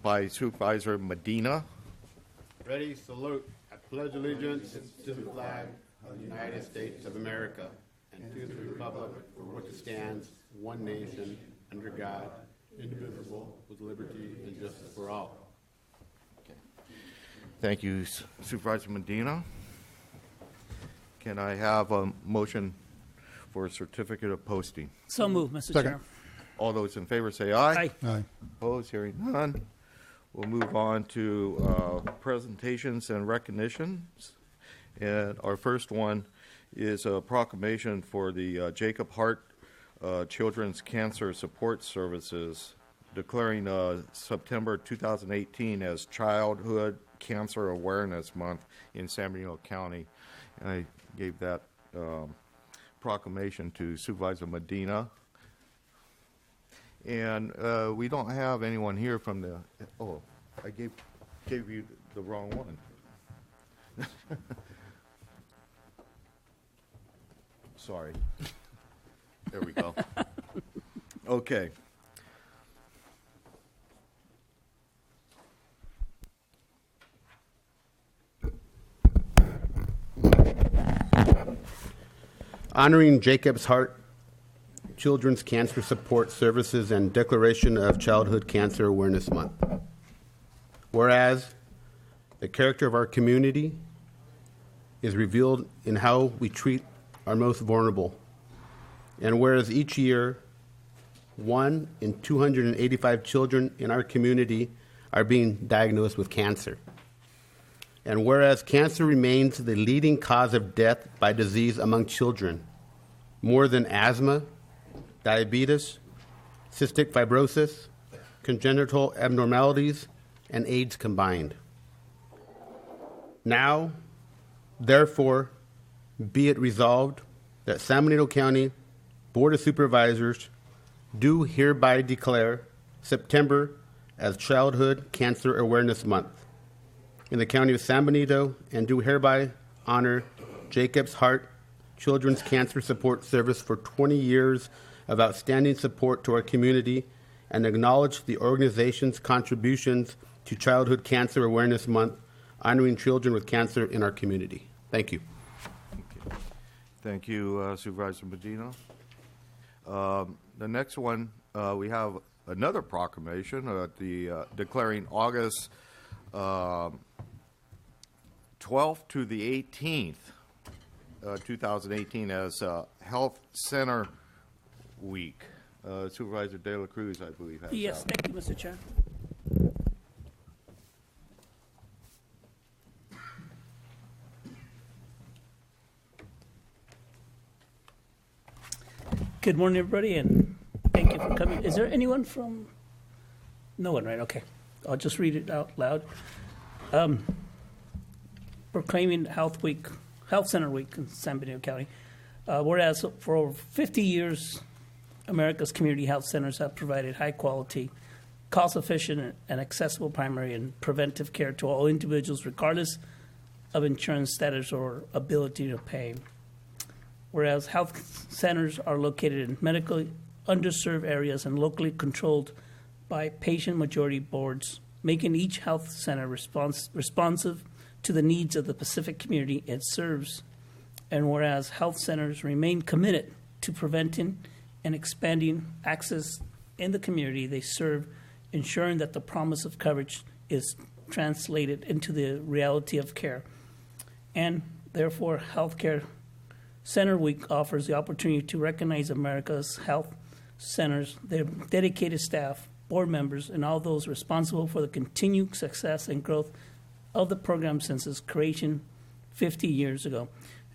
by Supervisor Medina. Ready, salute. I pledge allegiance to the flag of the United States of America and to the republic for which it stands, one nation, under God, indivisible, with liberty and justice for all. Thank you, Supervisor Medina. Can I have a motion for a certificate of posting? So moved, Mr. Second. Chair. All those in favor say aye. Aye. Aye. Opposed? Hearing none. We'll move on to presentations and recognitions. And our first one is a proclamation for the Jacob Hart Children's Cancer Support Services, declaring September 2018 as Childhood Cancer Awareness Month in San Bernardino County. And I gave that proclamation to Supervisor Medina. And we don't have anyone here from the, oh, I gave you the wrong one. Sorry. There we go. Okay. Honoring Jacob's Heart Children's Cancer Support Services and Declaration of Childhood Cancer Awareness Month. Whereas the character of our community is revealed in how we treat our most vulnerable. And whereas each year, 1 in 285 children in our community are being diagnosed with cancer. And whereas cancer remains the leading cause of death by disease among children, more than asthma, diabetes, cystic fibrosis, congenital abnormalities, and AIDS combined. Now, therefore, be it resolved that San Bernardino County Board of Supervisors do hereby declare September as Childhood Cancer Awareness Month in the County of San Benito, and do hereby honor Jacob's Heart Children's Cancer Support Service for 20 years of outstanding support to our community, and acknowledge the organization's contributions to Childhood Cancer Awareness Month, honoring children with cancer in our community. Thank you. Thank you, Supervisor Medina. The next one, we have another proclamation, declaring August 12th to the 18th, 2018 as Health Center Week. Supervisor De La Cruz, I believe, has Yes, that. thank you, Mr. Chair. Good morning, everybody, and thank you for coming. Is there anyone from? No one, right? Okay. I'll just read it out loud. Proclaiming Health Center Week in San Bernardino County. Whereas for over 50 years, America's community health centers have provided high-quality, cost-efficient, and accessible primary and preventive care to all individuals, regardless of insurance status or ability to pay. Whereas health centers are located in medically underserved areas and locally controlled by patient majority boards, making each health center responsive to the needs of the Pacific community it serves. And whereas health centers remain committed to preventing and expanding access in the community they serve, ensuring that the promise of coverage is translated into the reality of care. And therefore, Healthcare Center Week offers the opportunity to recognize America's health centers, their dedicated staff, board members, and all those responsible for the continued success and growth of the program since its creation 50 years ago.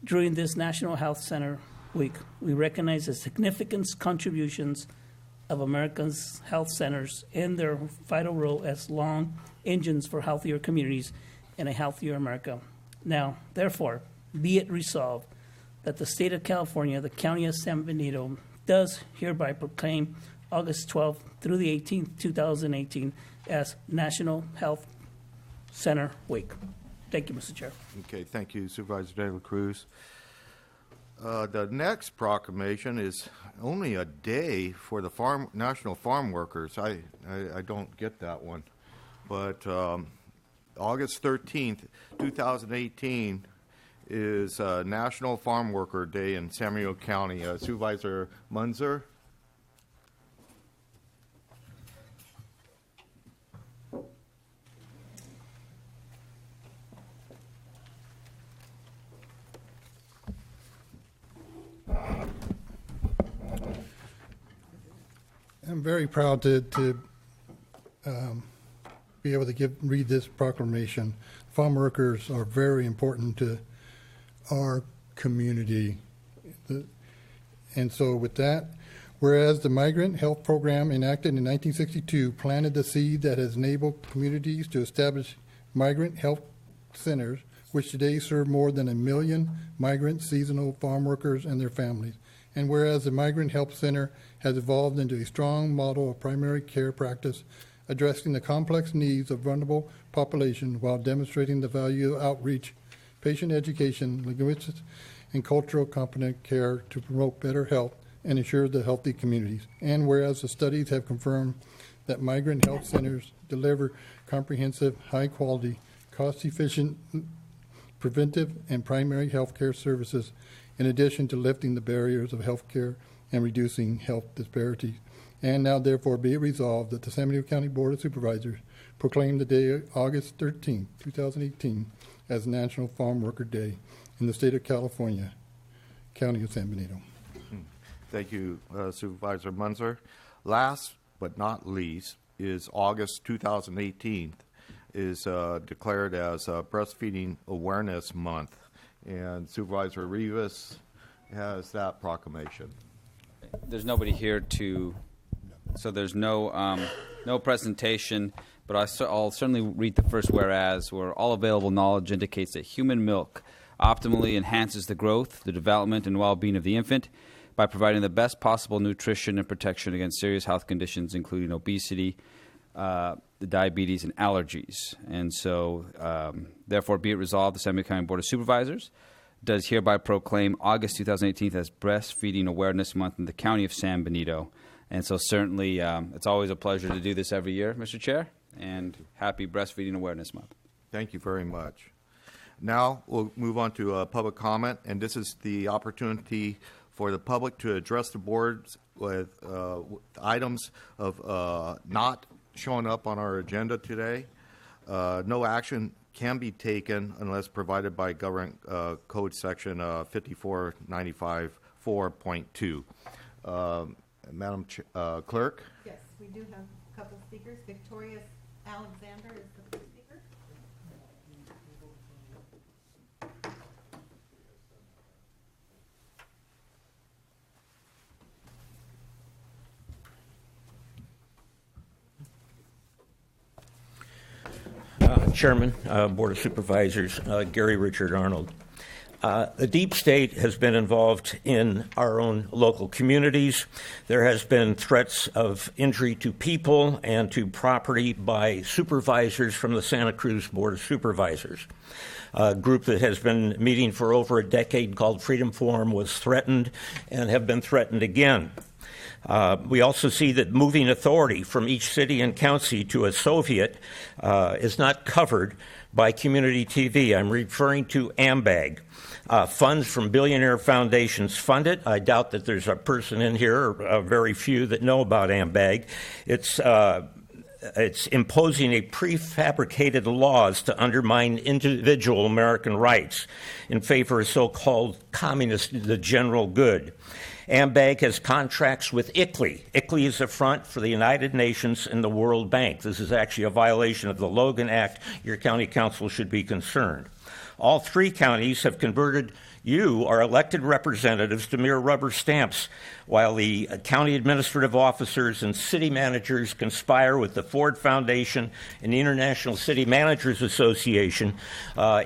During this National Health Center Week, we recognize the significant contributions of America's health centers and their vital role as long engines for healthier communities and a healthier America. Now, therefore, be it resolved that the state of California, the county of San Benito, does hereby proclaim August 12th through the 18th, 2018 as National Health Center Week. Thank you, Mr. Chair. Okay, thank you, Supervisor De La Cruz. The next proclamation is only a day for the National Farm Workers. I don't get that one. but August 13th, 2018 is National Farm Worker Day in San Bernardino County. Supervisor Munzer? I'm very proud to be able to read this proclamation. Farm workers are very important to our community. And so with that, whereas the Migrant Health Program enacted in 1962 planted the seed that has enabled communities to establish migrant health centers, which today serve more than 1 million migrant seasonal farm workers and their families. And whereas the Migrant Health Center has evolved into a strong model of primary care practice, addressing the complex needs of vulnerable populations while demonstrating the value of outreach, patient education, linguistics, and cultural competent care to promote better health and ensure the healthy communities. And whereas the studies have confirmed that migrant health centers deliver comprehensive, high-quality, cost-efficient preventive and primary health care services, in addition to lifting the barriers of health care and reducing health disparities. And now, therefore, be it resolved that the San Bernardino County Board of Supervisors proclaim the day August 13, 2018, as National Farm Worker Day in the state of California, County of San Bernardino. Thank you, Supervisor Munzer. Last but not least is August 2018 is declared as Breastfeeding Awareness Month. And Supervisor Rivas has that proclamation. There's nobody here so there's no presentation, but I'll certainly read the first whereas, where all available knowledge indicates that human milk optimally enhances the growth, the development, and well-being of the infant by providing the best possible nutrition and protection against serious health conditions, including obesity, the diabetes, and allergies. And so, therefore, be it resolved, the San Bernardino County Board of Supervisors does hereby proclaim August 2018 as Breastfeeding Awareness Month in the County of San Benito. And so certainly it's always a pleasure to do this every year, Mr. Chair, and happy Breastfeeding Awareness Month. Thank you very much. Now we'll move on to public comment, and this is the opportunity for the public to address the boards with items of not showing up on our agenda today. No action can be taken unless provided by Government Code Section 5495.4.2. Madam Clerk? Yes, we do have a couple speakers. Victoria Alexander is the first speaker. Chairman, Board of Supervisors, Gary Richard Arnold. The deep state has been involved in our own local communities. There has been threats of injury to people and to property by supervisors from the Santa Cruz Board of Supervisors. A group that has been meeting for over a decade called Freedom Forum was threatened and have been threatened again. We also see that moving authority from each city and county to a Soviet is not covered by community TV. I'm referring to AMBAG. Funds from billionaire foundations fund it. I doubt that there's a person in here, or very few, that know about AMBAG. It's imposing a prefabricated laws to undermine individual American rights in favor of so-called communist, the general good. AMBAG has contracts with ICLEI. ICLEI is a front for the United Nations and the World Bank. This is actually a violation of the Logan Act. Your county council should be concerned. All three counties have converted you, our elected representatives, to mere rubber stamps, while the county administrative officers and city managers conspire with the Ford Foundation and the International City Managers Association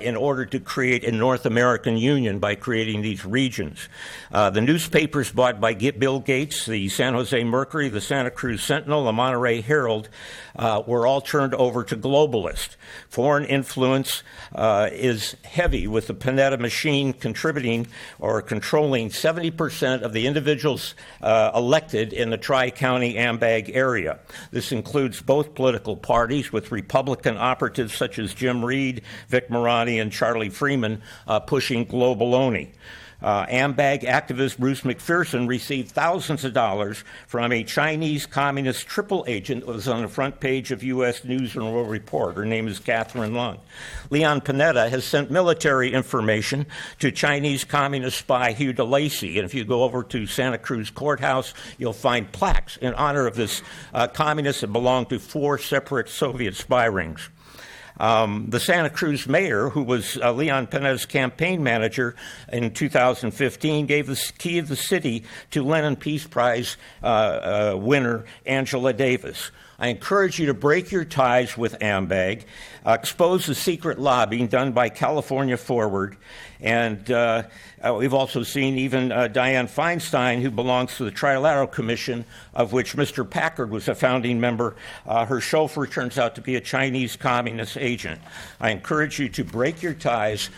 in order to create a North American Union by creating these regions. The newspapers bought by Bill Gates, the San Jose Mercury, the Santa Cruz Sentinel, the Monterey Herald, were all turned over to globalists. Foreign influence is is heavy, with the Panetta machine contributing or controlling 70% of the individuals elected in the Tri-County Ambag area. This includes both political parties, with Republican operatives such as Jim Reed, Vic Morani, and Charlie Freeman pushing Globaloney. Ambag activist Bruce McPherson received thousands of dollars from a Chinese communist triple agent that was on the front page of U.S. News and World Report. Her name is Catherine Lung. Leon Panetta has sent military information to Chinese communist spy Hugh DeLacy. And if you go over to Santa Cruz Courthouse, you'll find plaques in honor of this communist that belonged to 4 separate Soviet spy rings. The Santa Cruz mayor, who was Leon Panetta's campaign manager in 2015, gave the key of the city to Lenin Peace Prize winner Angela Davis. I encourage you to break your ties with Ambag, expose the secret lobbying done by California Forward, and we've also seen even Dianne Feinstein, who belongs to the Trilateral Commission, of which Mr. Packard was a founding member. Her chauffeur turns out to be a Chinese communist agent. I encourage you to break your ties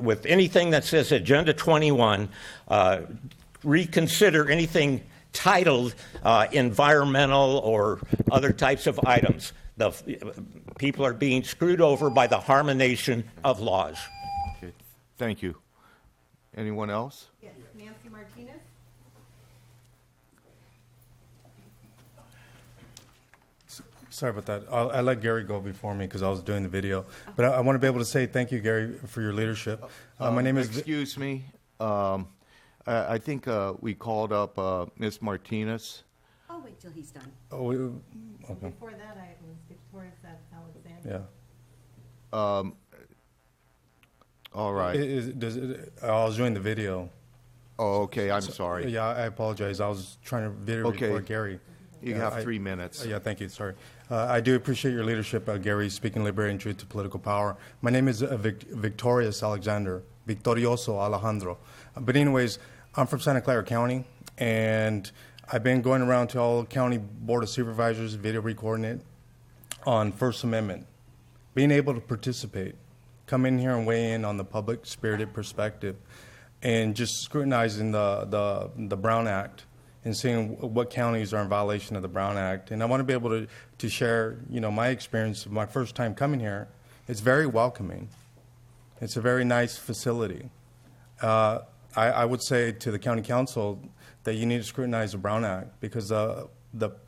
with anything that says Agenda 21, reconsider anything titled environmental or other types of items. The people are being screwed over by the harmonization of laws. Okay, thank you. Anyone else? Yes, Nancy Martinez. Sorry about that. I let Gary go before me because I was doing the video. But I want to be able to say thank you, Gary, for your leadership. My name is... Excuse me. I think we called up Ms. Martinez. I'll wait till he's done. Oh, okay. Before that, it was Victoria Alexander. Yeah. All right. I was doing the video. Oh, okay. I'm sorry. Yeah, I apologize. I was trying to video record Gary. You have 3 minutes. Yeah, thank you. Sorry. I do appreciate your leadership, Gary, speaking liberty and truth to political power. My name is Victorious Alexander, Victorioso Alejandro. But anyways, I'm from Santa Clara County, and I've been going around to all county board of supervisors, video recording it on First Amendment, being able to participate, come in here and weigh in on the public-spirited perspective, and just scrutinizing the Brown Act and seeing what counties are in violation of the Brown Act. And I want to be able to share, my experience of my first time coming here. It's very welcoming. It's a very nice facility. I would say to the county council that you need to scrutinize the Brown Act, because the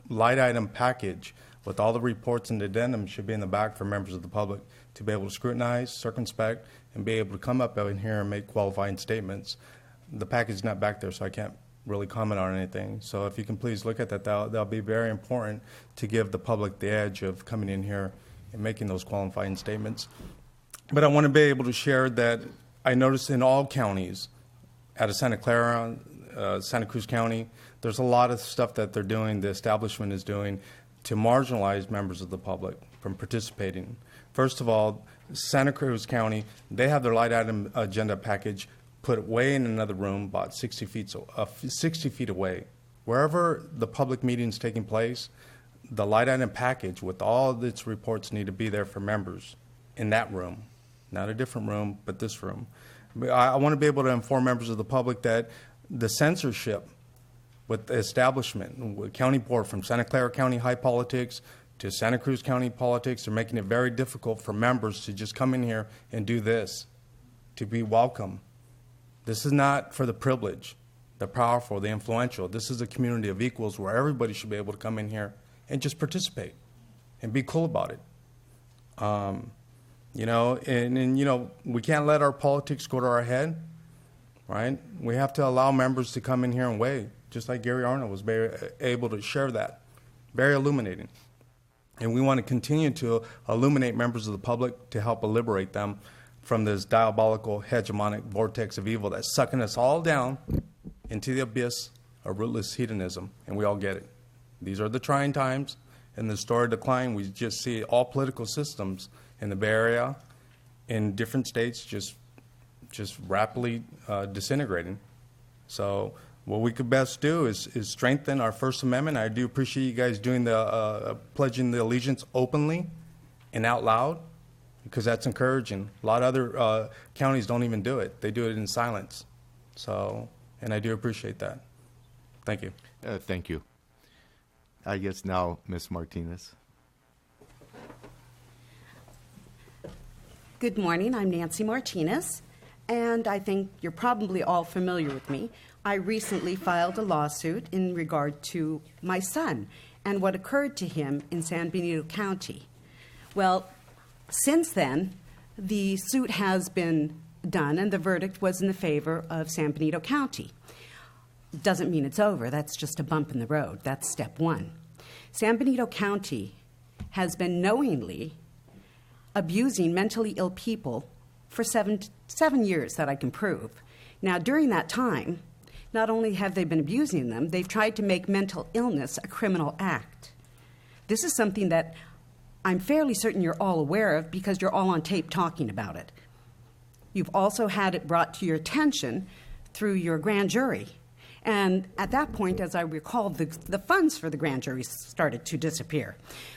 light item package with all the reports and addendums should be in the back for members of the public to be able to scrutinize, circumspect, and be able to come up in here and make qualifying statements. The package is not back there, so I can't really comment on anything. So if you can please look at that, that'll be very important to give the public the edge of coming in here and making those qualifying statements. But I want to be able to share that I noticed in all counties, out of Santa Clara, Santa Cruz County, there's a lot of stuff that they're doing, the establishment is doing, to marginalize members of the public from participating. First of all, Santa Cruz County, they have their light item agenda package put way in another room, about 60 feet away. Wherever the public meeting is taking place, the light item package with all of its reports need to be there for members in that room. Not a different room, but this room. I want to be able to inform members of the public that the censorship with the establishment, with county board, from Santa Clara County high politics to Santa Cruz County politics, are making it very difficult for members to just come in here and do this, to be welcome. This is not for the privileged, the powerful, the influential. This is a community of equals where everybody should be able to come in here and just participate and be cool about it. We can't let our politics go to our head, right? We have to allow members to come in here and weigh, just like Gary Arnold was able to share that. Very illuminating. And we want to continue to illuminate members of the public to help liberate them from this diabolical hegemonic vortex of evil that's sucking us all down into the abyss of rootless hedonism, and we all get it. These are the trying times. In the story of decline, we just see all political systems in the Bay Area, in different states, just rapidly disintegrating. So what we could best do is strengthen our First Amendment. I do appreciate you guys doing the pledging the allegiance openly and out loud. because that's encouraging. A lot of other counties don't even do it. They do it in silence. So, and I do appreciate that. Thank you. Thank you. I guess now, Ms. Martinez. Good morning. I'm Nancy Martinez, and I think you're probably all familiar with me. I recently filed a lawsuit in regard to my son and what occurred to him in San Benito County. Well, since then, the suit has been done, and the verdict was in the favor of San Benito County. Doesn't mean it's over. That's just a bump in the road. That's step one. San Benito County has been knowingly abusing mentally ill people for seven years that I can prove. Now, during that time, not only have they been abusing them, they've tried to make mental illness a criminal act. This is something that I'm fairly certain you're all aware of because you're all on tape talking about it. You've also had it brought to your attention through your grand jury. And at that point, as I recall, the funds for the grand jury started to disappear.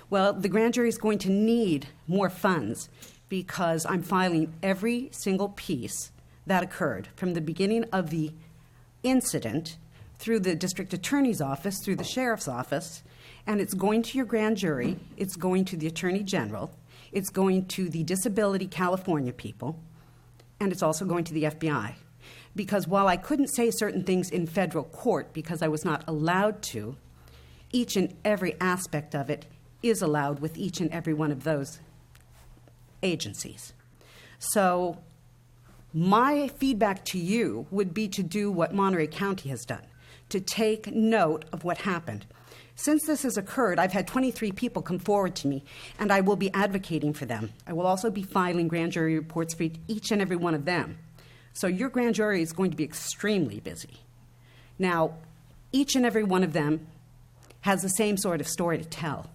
Well, the grand jury is going to need more funds because I'm filing every single piece that occurred from the beginning of the incident through the district attorney's office, through the sheriff's office, and it's going to your grand jury, it's going to the attorney general, it's going to the Disability California people, and it's also going to the FBI. Because while I couldn't say certain things in federal court because I was not allowed to, each and every aspect of it is allowed with each and every one of those agencies. So my feedback to you would be to do what Monterey County has done, to take note of what happened. Since this has occurred, I've had 23 people come forward to me, and I will be advocating for them. I will also be filing grand jury reports for each and every one of them. So your grand jury is going to be extremely busy. Now, each and every one of them has the same sort of story to tell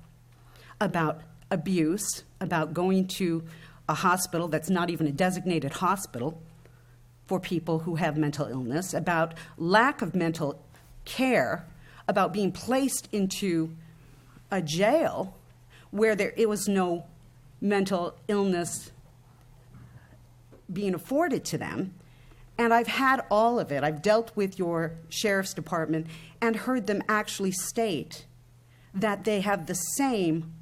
about abuse, about going to a hospital that's not even a designated hospital for people who have mental illness, about lack of mental care, about being placed into a jail where it was no mental illness being afforded to them. And I've had all of it. I've dealt with your sheriff's department and heard them actually state that they have the same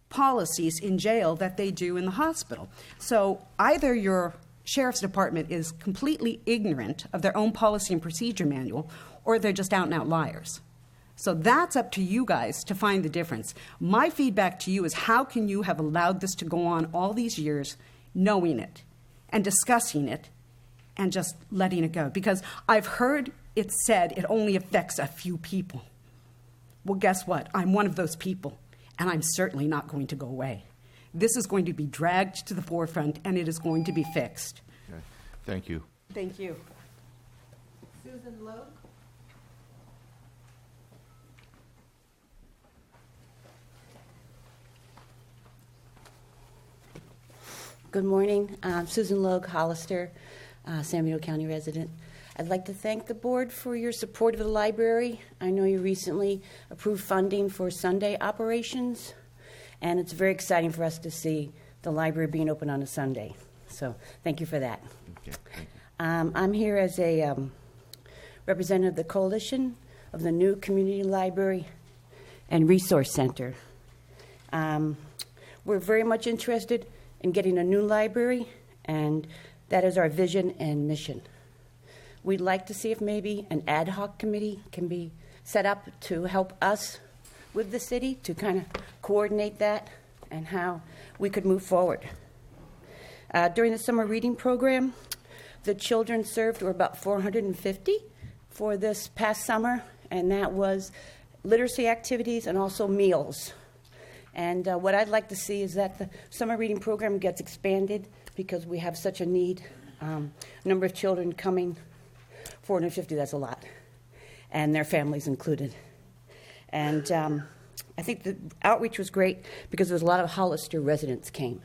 policies in jail that they do in the hospital. So either your sheriff's department is completely ignorant of their own policy and procedure manual, or they're just out-and-out liars. So that's up to you guys to find the difference. My feedback to you is, how can you have allowed this to go on all these years, knowing it and discussing it, and just letting it go? Because I've heard it said it only affects a few people. Well, guess what? I'm one of those people, and I'm certainly not going to go away. This is going to be dragged to the forefront, and it is going to be fixed. Okay. Thank you. Thank you. Susan Logue. Good morning. Susan Logue, Hollister, San Benito County resident. I'd like to thank the board for your support of the library. I know you recently approved funding for Sunday operations, and it's very exciting for us to see the library being open on a Sunday. So thank you for that. Okay. Thank you. I'm here as a representative of the coalition of the new Community Library and Resource Center. We're very much interested in getting a new library, and that is our vision and mission. We'd like to see if maybe an ad hoc committee can be set up to help us with the city to kind of coordinate that and how we could move forward. During the summer reading program, the children served were about 450 for this past summer, and that was literacy activities and also meals. And what I'd like to see is that the summer reading program gets expanded because we have such a need. Number of children coming, 450, that's a lot, and their families included. And I think the outreach was great because there was a lot of Hollister residents came,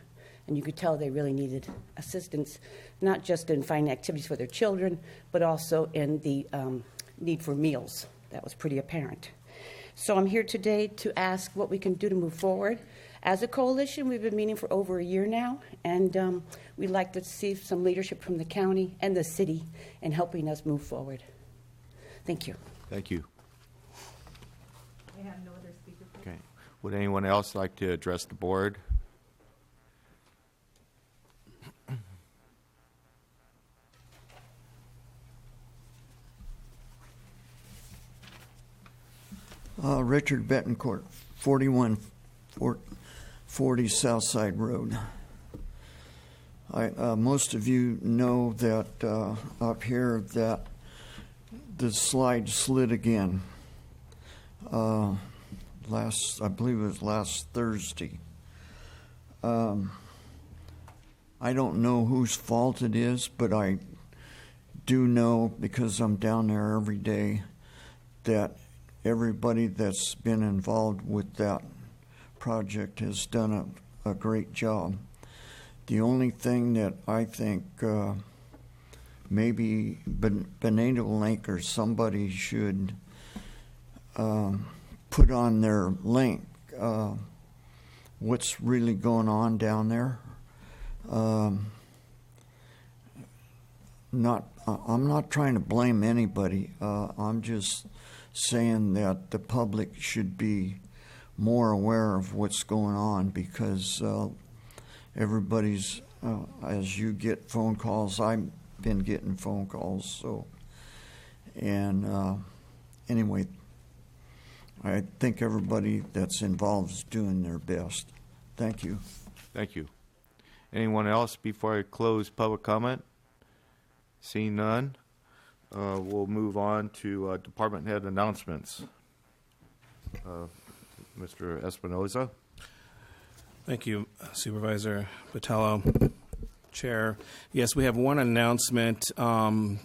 and you could tell they really needed assistance, not just in finding activities for their children, but also in the need for meals. That was pretty apparent. So I'm here today to ask what we can do to move forward. As a coalition, we've been meeting for over a year now, and we'd like to see some leadership from the county and the city in helping us move forward. Thank you. Thank you. I have no other speakers. Okay. Would anyone else like to address the board? Richard Betancourt, 4140 Southside Road. Most of you know that up here that the slide slid again. I believe it was last Thursday. I don't know whose fault it is, but I do know, because I'm down there every day, that everybody that's been involved with that project has done a great job. The only thing that I think maybe Bonito Link or somebody should put on their link what's really going on down there. I'm not trying to blame anybody. I'm just saying that the public should be more aware of what's going on, because everybody's, as you get phone calls, I've been getting phone calls. So, and anyway, I think everybody that's involved is doing their best. Thank you. Thank you. Anyone else before I close public comment? Seeing none, we'll move on to department head announcements. Mr. Espinoza. Thank you, Supervisor Botello. Chair. Yes, we have one announcement.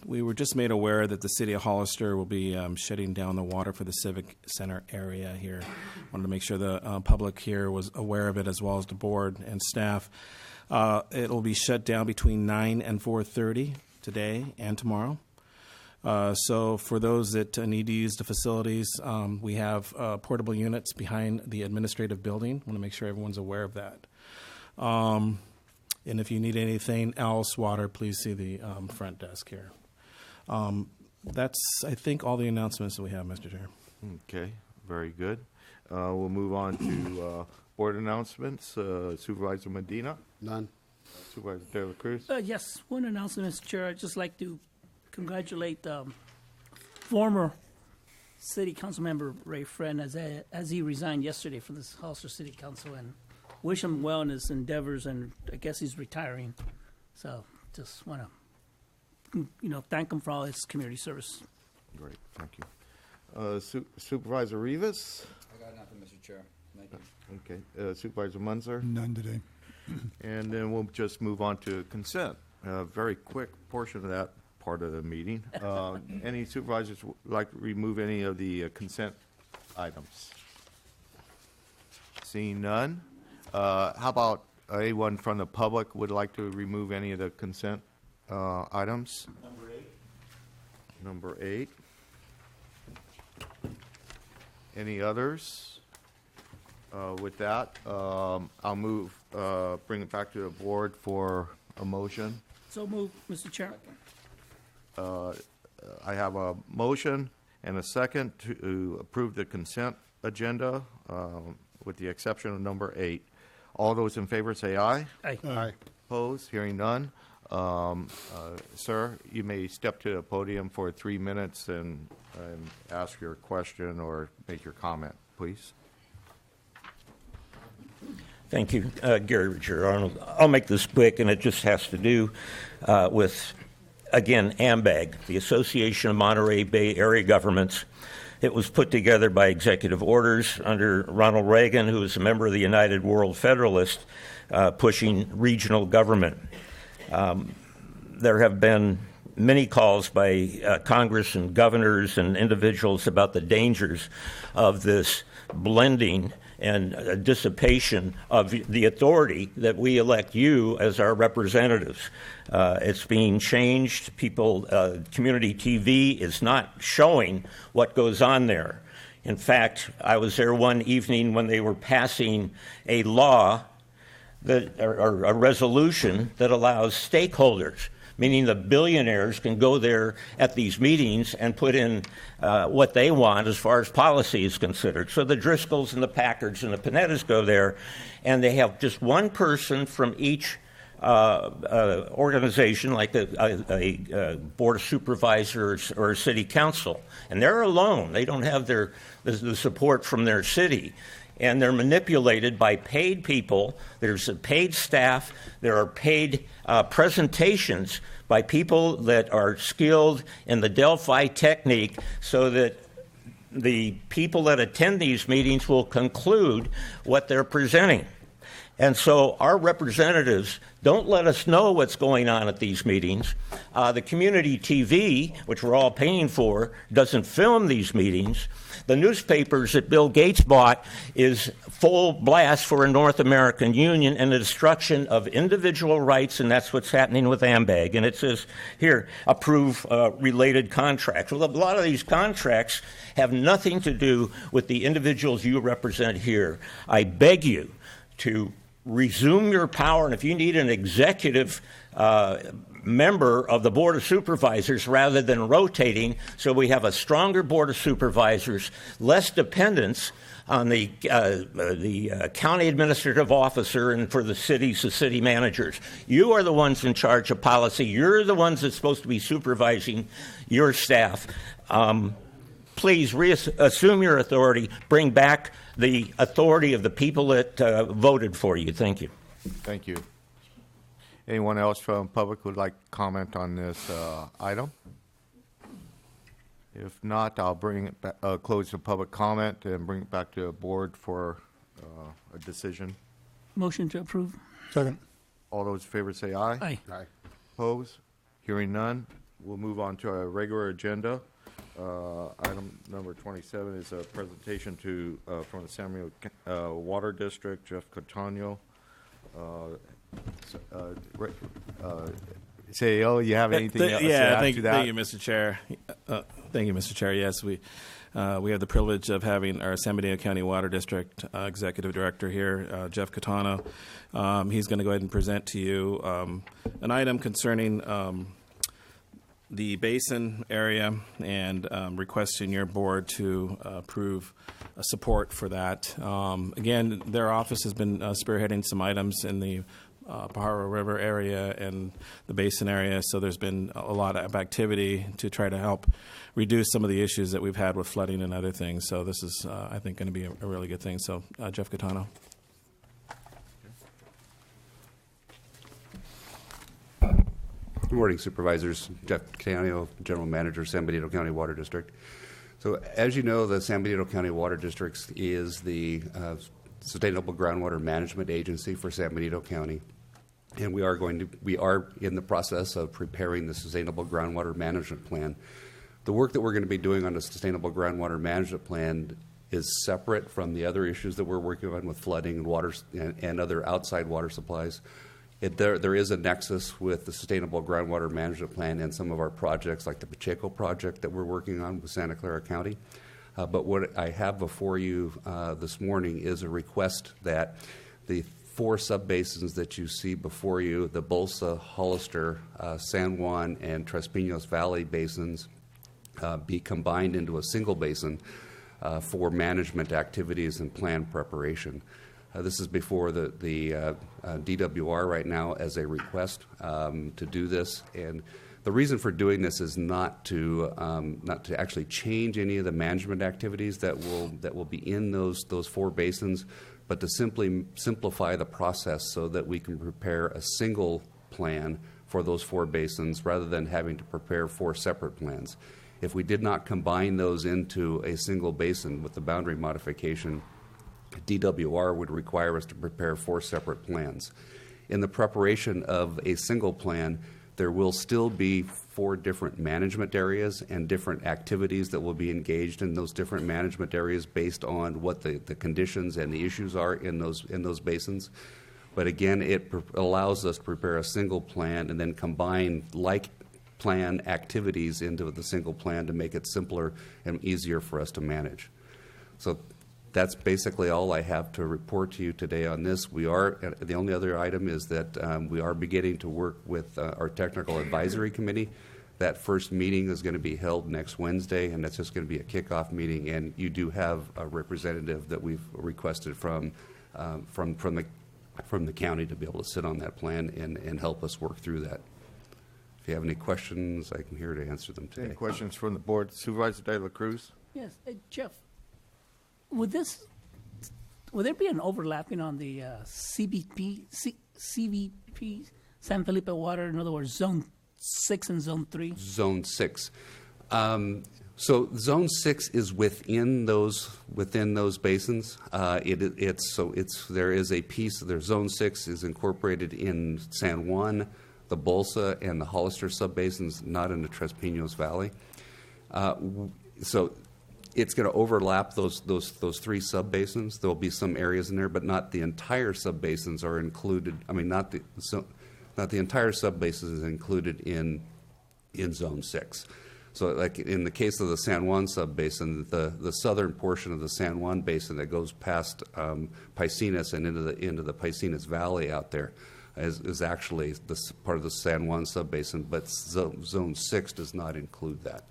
We were just made aware that the City of Hollister will be shutting down the water for the Civic Center area here. Wanted to make sure the public here was aware of it, as well as the board and staff. It will be shut down between 9 and 4:30 today and tomorrow. So for those that need to use the facilities, we have portable units behind the administrative building. Want to make sure everyone's aware of that. And if you need anything else, water, please see the front desk here. That's, I think, all the announcements that we have, Mr. Chair. Okay, very good. We'll move on to board announcements. Supervisor Medina. None. Supervisor De La Cruz. Yes, one announcement, Mr. Chair. I'd just like to congratulate former City Council member Ray Friend as he resigned yesterday from this Hollister City Council, and wish him well in his endeavors, and I guess he's retiring. So just want to, thank him for all his community service. Great, thank you. Supervisor Rivas. I got nothing, Mr. Chair. Thank you. Okay. Supervisor Munzer. None today. And then we'll just move on to consent. A very quick portion of that part of the meeting. Any supervisors would like to remove any of the consent items? Seeing none. How about anyone from the public would like to remove any of the consent items? Number 8. Any others? With that, I'll bring it back to the board for a motion. So moved, Mr. Chair. I have a motion and a second to approve the consent agenda, with the exception of number 8. All those in favor say aye. Aye. Aye. Opposed? Hearing none. Sir, you may step to the podium for 3 minutes and ask your question or make your comment, please. Thank you, Gary Richard Arnold. I'll make this quick, and it just has to do with, again, AMBAG, the Association of Monterey Bay Area Governments. It was put together by executive orders under Ronald Reagan, who was a member of the United World Federalist, pushing regional government. There have been many calls by Congress and governors and individuals about the dangers of this blending and dissipation of the authority that we elect you as our representatives. It's being changed. Community TV is not showing what goes on there. In fact, I was there one evening when they were passing a law or a resolution that allows stakeholders, meaning the billionaires, can go there at these meetings and put in what they want as far as policy is considered. So the Driscolls and the Packards and the Panettas go there, and they have just one person from each organization, like a board of supervisors or a city council, and they're alone. They don't have the support from their city, and they're manipulated by paid people. There's a paid staff. There are paid presentations by people that are skilled in the Delphi technique, so that the people that attend these meetings will conclude what they're presenting. And so our representatives don't let us know what's going on at these meetings. The community TV, which we're all paying for, doesn't film these meetings. The newspapers that Bill Gates bought is full blast for a North American Union and the destruction of individual rights, and that's what's happening with AMBAG. And it says here, approve related contracts. Well, a lot of these contracts have nothing to do with the individuals you represent here. I beg you to resume your power, and if you need an executive member of the Board of Supervisors rather than rotating, so we have a stronger Board of Supervisors, less dependence on the county administrative officer, and for the cities, the city managers. You are the ones in charge of policy. You're the ones that's supposed to be supervising your staff. Please assume your authority. Bring back the authority of the people that voted for you. Thank you. Thank you. Anyone else from public would like to comment on this item? If not, I'll bring it back, close the public comment and bring it back to the board for a decision. Motion to approve. Second. All those in favor say aye. Aye. Aye. Opposed? Hearing none. We'll move on to our regular agenda. Item number 27 is a presentation from the Samuel Water District, Jeff Catano. Say, you have anything else to add to that? Thank you, Mr. Chair. Thank you, Mr. Chair. Yes, we have the privilege of having our San Bernardino County Water District Executive Director here, Jeff Catano. He's going to go ahead and present to you an item concerning the basin area and requesting your board to approve support for that. Again, their office has been spearheading some items in the Pajaro River area and the basin area, so there's been a lot of activity to try to help reduce some of the issues that we've had with flooding and other things. So this is, I think, going to be a really good thing. So, Jeff Catano. Good morning, Supervisors. Jeff Catano, General Manager, San Bernardino County Water District. So, as you know, the San Bernardino County Water District is the Sustainable Groundwater Management Agency for San Bernardino County, and we are in the process of preparing the Sustainable Groundwater Management Plan. The work that we're going to be doing on the Sustainable Groundwater Management Plan is separate from the other issues that we're working on with flooding and water and other outside water supplies. There is a nexus with the Sustainable Groundwater Management Plan and some of our projects, like the Pacheco project that we're working on with Santa Clara County. But what I have before you this morning is a request that the 4 subbasins that you see before you, the Bolsa, Hollister, San Juan, and Tres Pinos Valley basins, be combined into a single basin for management activities and plan preparation. This is before the DWR right now as a request to do this, and the reason for doing this is not to actually change any of the management activities that will be in those 4 basins, but to simply simplify the process so that we can prepare a single plan for those 4 basins rather than having to prepare 4 separate plans. If we did not combine those into a single basin with the boundary modification, DWR would require us to prepare 4 separate plans. In the preparation of a single plan, there will still be 4 different management areas and different activities that will be engaged in those different management areas based on what the conditions and the issues are in those basins. But again, it allows us to prepare a single plan and then combine like plan activities into the single plan to make it simpler and easier for us to manage. So that's basically all I have to report to you today on this. The only other item is that we are beginning to work with our technical advisory committee. That first meeting is going to be held next Wednesday, and that's just going to be a kickoff meeting. And you do have a representative that we've requested from the county to be able to sit on that plan and help us work through that. If you have any questions, I'm here to answer them today. Any questions from the board? Supervisor De La Cruz? Yes, Jeff, would there be an overlapping on the CVP, San Felipe water, in other words, Zone 6 and Zone 3? Zone 6. So Zone 6 is within those basins. There is a piece. Zone 6 is incorporated in San Juan, the Bolsa, and the Hollister subbasins, not in the Tres Pinos Valley. So it's going to overlap those three subbasins. There will be some areas in there, but not the entire subbasins are included. I mean, not the entire subbasin is included in Zone 6. So, like in the case of the San Juan subbasin, the southern portion of the San Juan basin that goes past Paicenas and into the Paicenas Valley out there is actually part of the San Juan subbasin, but Zone 6 does not include that.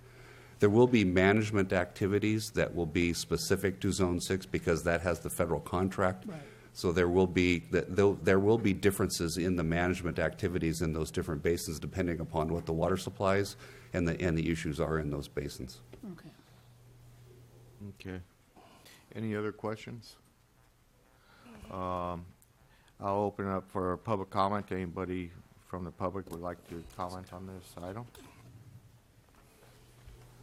There will be management activities that will be specific to Zone 6 because that has the federal contract. Right. So there will be differences in the management activities in those different basins depending upon what the water supplies and the issues are in those basins. Okay. Okay. Any other questions? I'll open it up for public comment. Anybody from the public would like to comment on this item?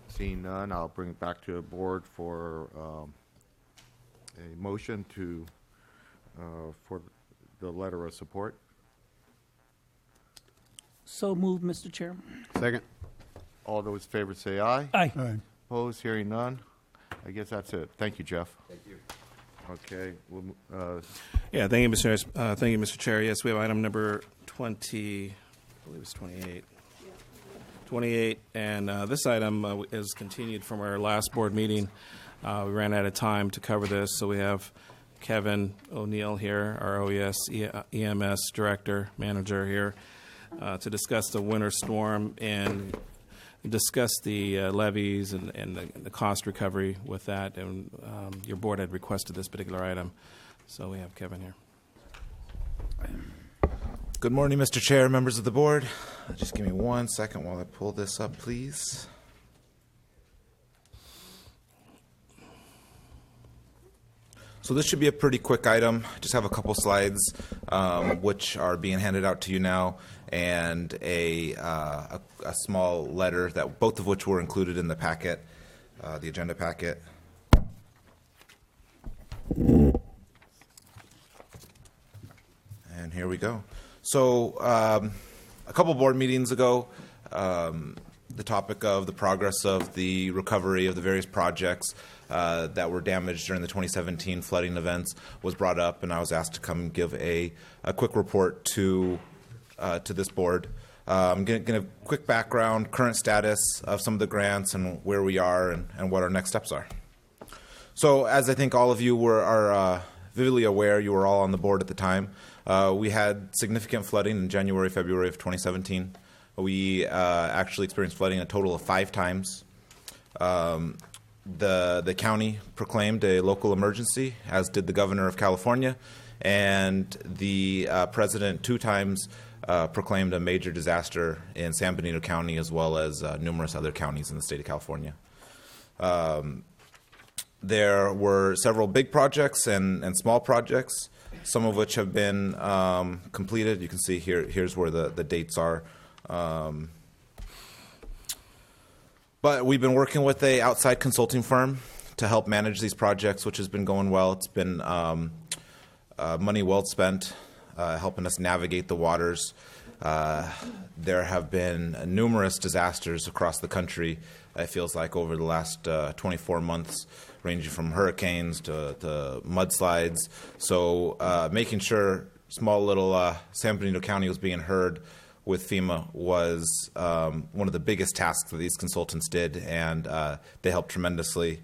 Seeing none, I'll bring it back to the board for a motion for the letter of support. So moved, Mr. Chair. Second. All those in favor say aye. Aye. Aye. Opposed? Hearing none. I guess that's it. Thank you, Jeff. Thank you. Okay. Yeah, thank you, Mr. Chair. Yes, we have item number 20, I believe it's 28. 28, and this item is continued from our last board meeting. We ran out of time to cover this, so we have Kevin O'Neill here, our OES EMS Director, Manager here, to discuss the winter storm and discuss the levies and the cost recovery with that. And your board had requested this particular item, so we have Kevin here. Good morning, Mr. Chair, members of the board. Just give me 1 second while I pull this up, please. So this should be a pretty quick item. Just have a couple slides, which are being handed out to you now, and a small letter that both of which were included in the packet, the agenda packet. And here we go. So a couple board meetings ago, the topic of the progress of the recovery of the various projects that were damaged during the 2017 flooding events was brought up, and I was asked to come and give a quick report to this board. I'm going to give a quick background, current status of some of the grants and where we are and what our next steps are. So as I think all of you are vividly aware, you were all on the board at the time, we had significant flooding in January, February of 2017. We actually experienced flooding a total of 5 times. The county proclaimed a local emergency, as did the governor of California, and the president 2 times proclaimed a major disaster in San Benito County as well as numerous other counties in the state of California. There were several big projects and small projects, some of which have been completed. You can see here's where the dates are. But we've been working with an outside consulting firm to help manage these projects, which has been going well. It's been money well spent, helping us navigate the waters. There have been numerous disasters across the country, it feels like, over the last 24 months, ranging from hurricanes to mudslides. So making sure small little San Benito County was being heard with FEMA was one of the biggest tasks that these consultants did, and they helped tremendously.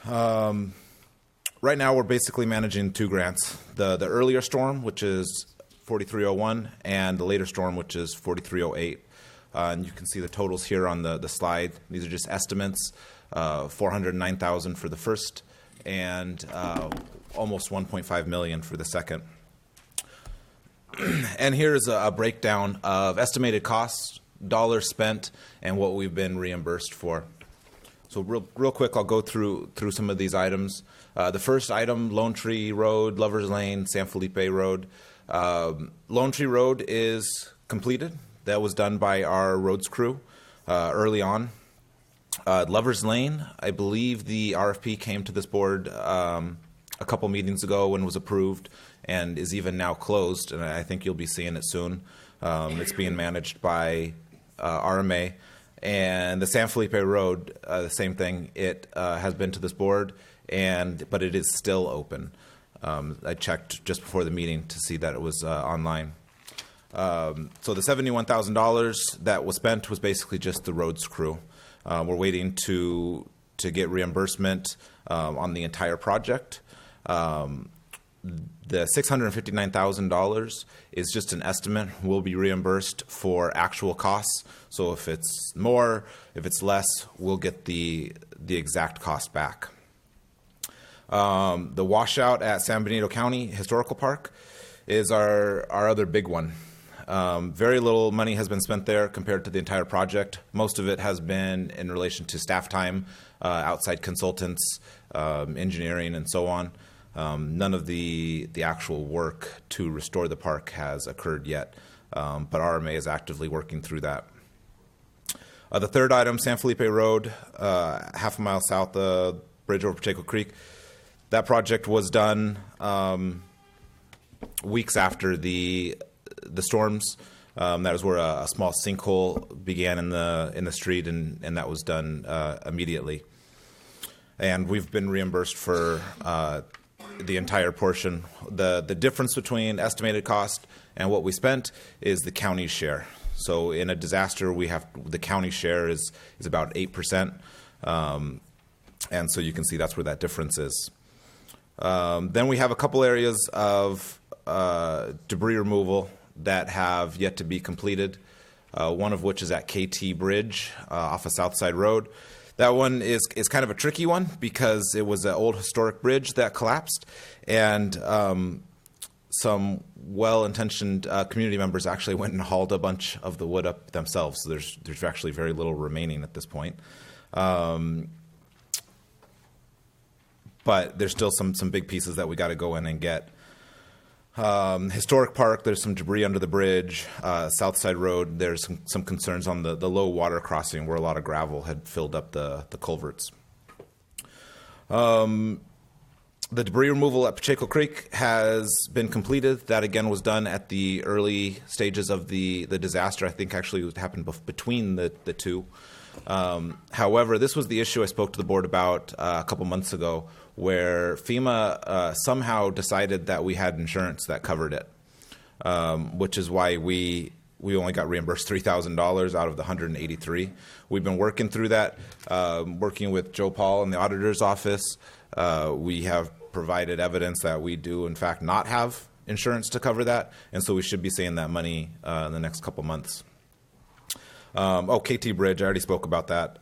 Right now, we're basically managing two grants: the earlier storm, which is 4301, and the later storm, which is 4308. And you can see the totals here on the slide. These are just estimates: 409,000 for the first, and almost 1.5 million for the second. And here's a breakdown of estimated costs, dollars spent, and what we've been reimbursed for. So real quick, I'll go through some of these items. The first item, Lone Tree Road, Lovers Lane, San Felipe Road. Lone Tree Road is completed. That was done by our roads crew early on. Lovers Lane, I believe the RFP came to this board a couple meetings ago and was approved and is even now closed, and I think you'll be seeing it soon. It's being managed by RMA. And the San Felipe Road, the same thing. It has been to this board, but it is still open. I checked just before the meeting to see that it was online. So the $71,000 that was spent was basically just the roads crew. We're waiting to get reimbursement on the entire project. The $659,000 is just an estimate. We'll be reimbursed for actual costs. So if it's more, if it's less, we'll get the exact cost back. The washout at San Benito County Historical Park is our other big one. Very little money has been spent there compared to the entire project. Most of it has been in relation to staff time, outside consultants, engineering, and so on. None of the actual work to restore the park has occurred yet, but RMA is actively working through that. The third item, San Felipe Road, half a mile south of bridge over Pacheco Creek. That project was done weeks after the storms. That is where a small sinkhole began in the street, and that was done immediately. And we've been reimbursed for the entire portion. The difference between estimated cost and what we spent is the county's share. So in a disaster, the county share is about 8%, and so you can see that's where that difference is. Then we have a couple areas of debris removal that have yet to be completed. One of which is at KT Bridge off of Southside Road. That one is kind of a tricky one because it was an old historic bridge that collapsed, and some well-intentioned community members actually went and hauled a bunch of the wood up themselves. So there's actually very little remaining at this point. But there's still some big pieces that we got to go in and get. Historic Park, there's some debris under the bridge. Southside Road, there's some concerns on the low water crossing where a lot of gravel had filled up the culverts. The debris removal at Pacheco Creek has been completed. That, again, was done at the early stages of the disaster. I think actually it happened between the two. However, this was the issue I spoke to the board about a couple months ago, where FEMA somehow decided that we had insurance that covered it, which is why we only got reimbursed $3,000 out of the $183,000. We've been working through that, working with Joe Paul in the auditor's office. We have provided evidence that we do, in fact, not have insurance to cover that, and so we should be seeing that money in the next couple months. KT Bridge, I already spoke about that.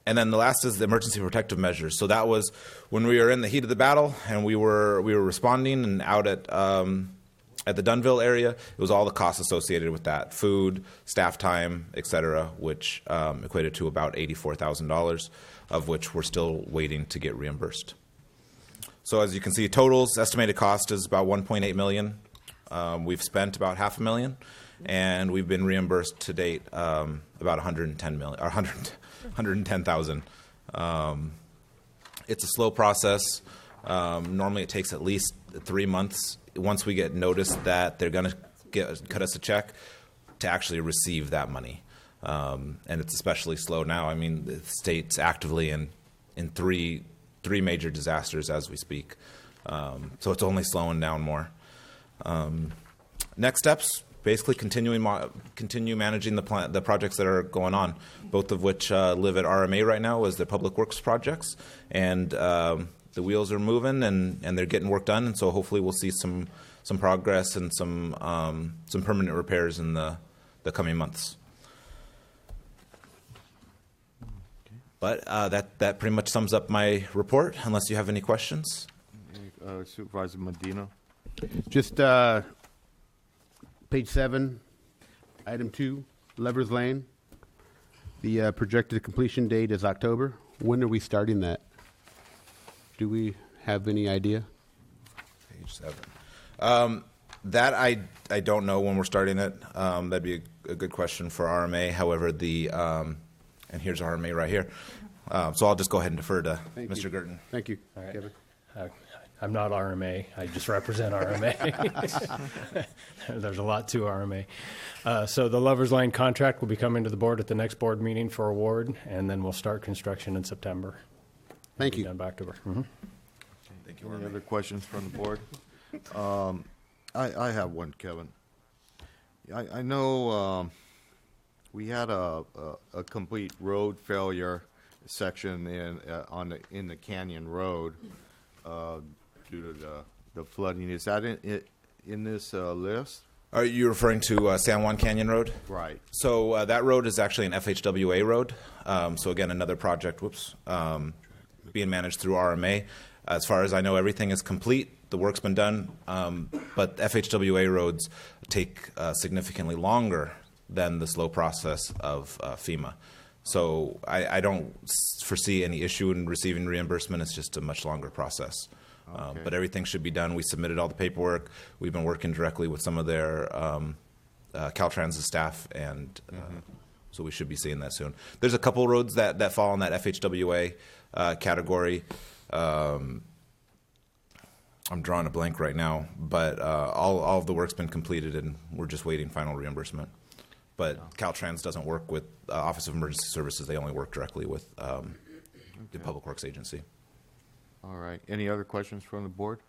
And then the last is the emergency protective measures. So that was when we were in the heat of the battle and we were responding and out at the Dunville area. It was all the costs associated with that: food, staff time, etc., which equated to about $84,000, of which we're still waiting to get reimbursed. So as you can see, totals estimated cost is about $1.8 million. We've spent about $500,000. And we've been reimbursed to date about $110,000. It's a slow process. Normally, it takes at least 3 months once we get notice that they're going to cut us a check to actually receive that money. And it's especially slow now. I mean, the state's actively in three major disasters as we speak, so it's only slowing down more. Next steps. basically continue managing the projects that are going on, both of which live at RMA right now as the public works projects, and the wheels are moving and they're getting work done, and so hopefully we'll see some progress and some permanent repairs in the coming months. But that pretty much sums up my report, unless you have any questions. Supervisor Medina. Just page 7, item 2, Lovers Lane. The projected completion date is October. When are we starting that? Do we have any idea? Page 7. That I don't know when we're starting it. That'd be a good question for RMA. However, and here's RMA right here. So I'll just go ahead and defer to Mr. Girton. Thank you. All right. Kevin. I'm not RMA. I just represent RMA. There's a lot to RMA. So the Lovers Lane contract will be coming to the board at the next board meeting for award, and then we'll start construction in September. Thank you. Done back to work. Mm-hmm. Thank you. Any other questions from the board? I have one, Kevin. I know we had a complete road failure section in the Canyon Road due to the flooding. Is that in this list? Are you referring to San Juan Canyon Road? Right. So that road is actually an FHWA road. So again, another project, being managed through RMA. As far as I know, everything is complete. The work's been done. But FHWA roads take significantly longer than the slow process of FEMA. So I don't foresee any issue in receiving reimbursement. It's just a much longer process. Okay. But everything should be done. We submitted all the paperwork. We've been working directly with some of their Caltrans staff, and so we should be seeing that soon. There's a couple roads that fall in that FHWA category. I'm drawing a blank right now, but all of the work's been completed, and we're just waiting final reimbursement. But Caltrans doesn't work with Office of Emergency Services. They only work directly with the Public Works Agency. All right. Any other questions from the board?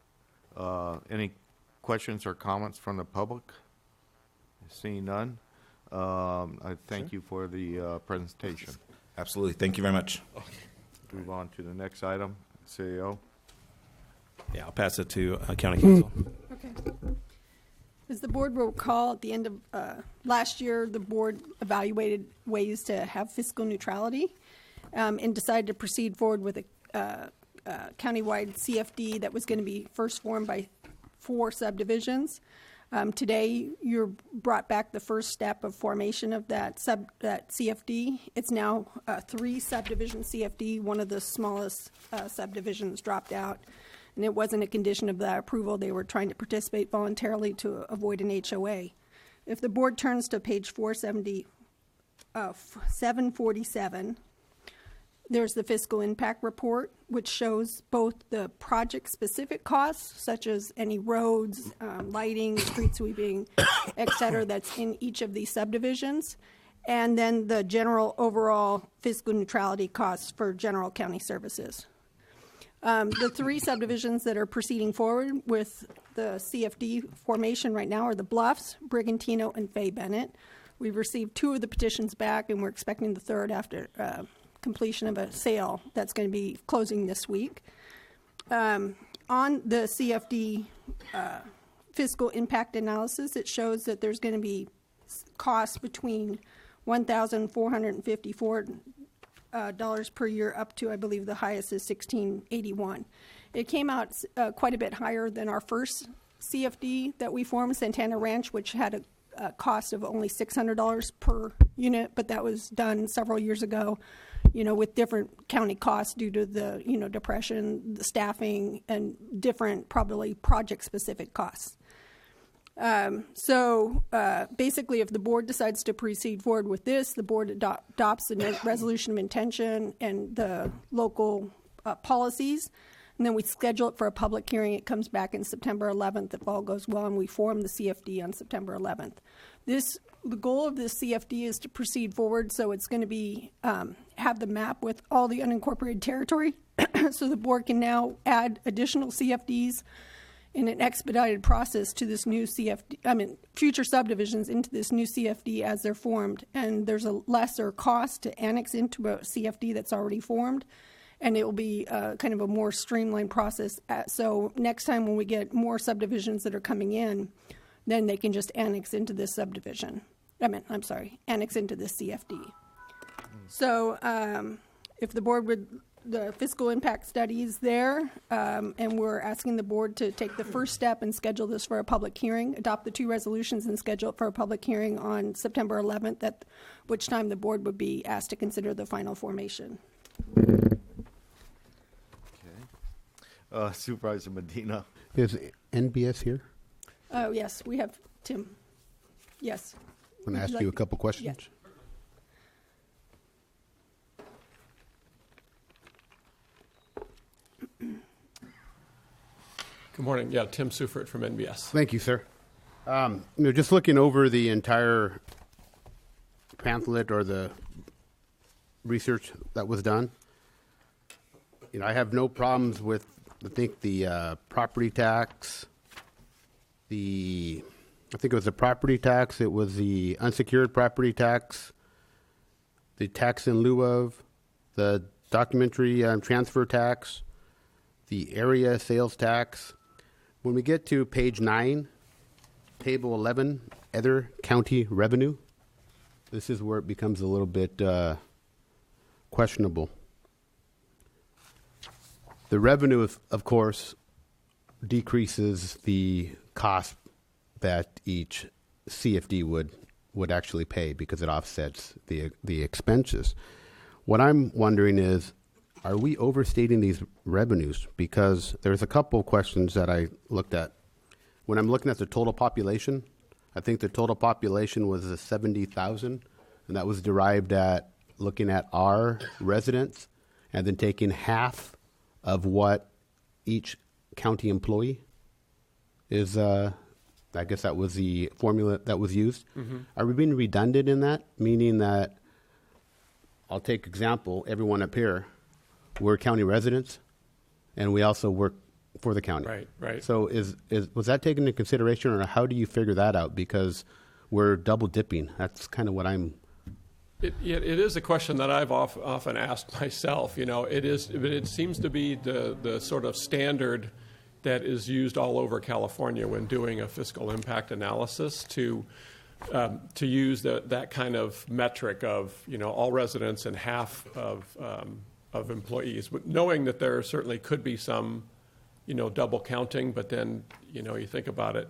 Any questions or comments from the public? Seeing none, I thank you for the presentation. Absolutely. Thank you very much. Okay. Move on to the next item. CEO. Yeah, I'll pass it to County Council. Okay. As the board will recall, at the end of last year, the board evaluated ways to have fiscal neutrality and decided to proceed forward with a countywide CFD that was going to be first formed by 4 subdivisions. Today, you're brought back the first step of formation of that CFD. It's now a 3 subdivision CFD. One of the smallest subdivisions dropped out, and it wasn't a condition of that approval. They were trying to participate voluntarily to avoid an HOA. If the board turns to page 747, there's the fiscal impact report, which shows both the project-specific costs, such as any roads, lighting, street sweeping, et cetera, that's in each of these subdivisions, and then the general overall fiscal neutrality costs for general county services. The 3 subdivisions that are proceeding forward with the CFD formation right now are the Bluffs, Brigantino, and Fay Bennett. We've received 2 of the petitions back, and we're expecting the 3rd after completion of a sale that's going to be closing this week. On the CFD fiscal impact analysis, it shows that there's going to be costs between $1,454 per year up to, I believe, the highest is $1,681. It came out quite a bit higher than our first CFD that we formed, Santana Ranch, which had a cost of only $600 per unit, but that was done several years ago, with different county costs due to the, depression, the staffing, and different probably project-specific costs. So basically, if the board decides to proceed forward with this, the board adopts the resolution of intention and the local policies, and then we schedule it for a public hearing. It comes back in September 11th if all goes well, and we form the CFD on September 11th. The goal of this CFD is to proceed forward, so it's going to be have the map with all the unincorporated territory, so the board can now add additional CFDs in an expedited process to this new CFD, future subdivisions into this new CFD as they're formed. And there's a lesser cost to annex into a CFD that's already formed. And it will be kind of a more streamlined process. So next time when we get more subdivisions that are coming in, then they can just annex into this subdivision. Annex into this CFD. So if the board would, the fiscal impact study is there, and we're asking the board to take the first step and schedule this for a public hearing, adopt the 2 resolutions and schedule it for a public hearing on September 11th, at which time the board would be asked to consider the final formation. Supervisor Medina. Is NBS here? Oh, yes, we have Tim. Yes. I'm going to ask you a couple questions. Yes. Good morning. Yeah, Tim Sufert from NBS. Thank you, sir. Just looking over the entire pamphlet or the research that was done, I have no problems with, I think, the property tax, I think it was the property tax, it was the unsecured property tax, the tax in lieu of, the documentary transfer tax, the area sales tax. When we get to page 9, table 11, other county revenue, this is where it becomes a little bit questionable. The revenue, of course, decreases the cost that each CFD would actually pay because it offsets the expenses. What I'm wondering is, are we overstating these revenues? Because there's a couple questions that I looked at. When I'm looking at the total population, I think the total population was 70,000, and that was derived at looking at our residents and then taking half of what each county employee is. I guess that was the formula that was used. Mm-hmm. Are we being redundant in that? Meaning that, I'll take example, everyone up here, we're county residents, and we also work for the county. Right, right. So was that taken into consideration, or how do you figure that out? Because we're double dipping. That's kind of what I'm... It is a question that I've often asked myself. It seems to be the sort of standard that is used all over California when doing a fiscal impact analysis to use that kind of metric of all residents and half of employees, but knowing that there certainly could be some double counting. But then you think about it,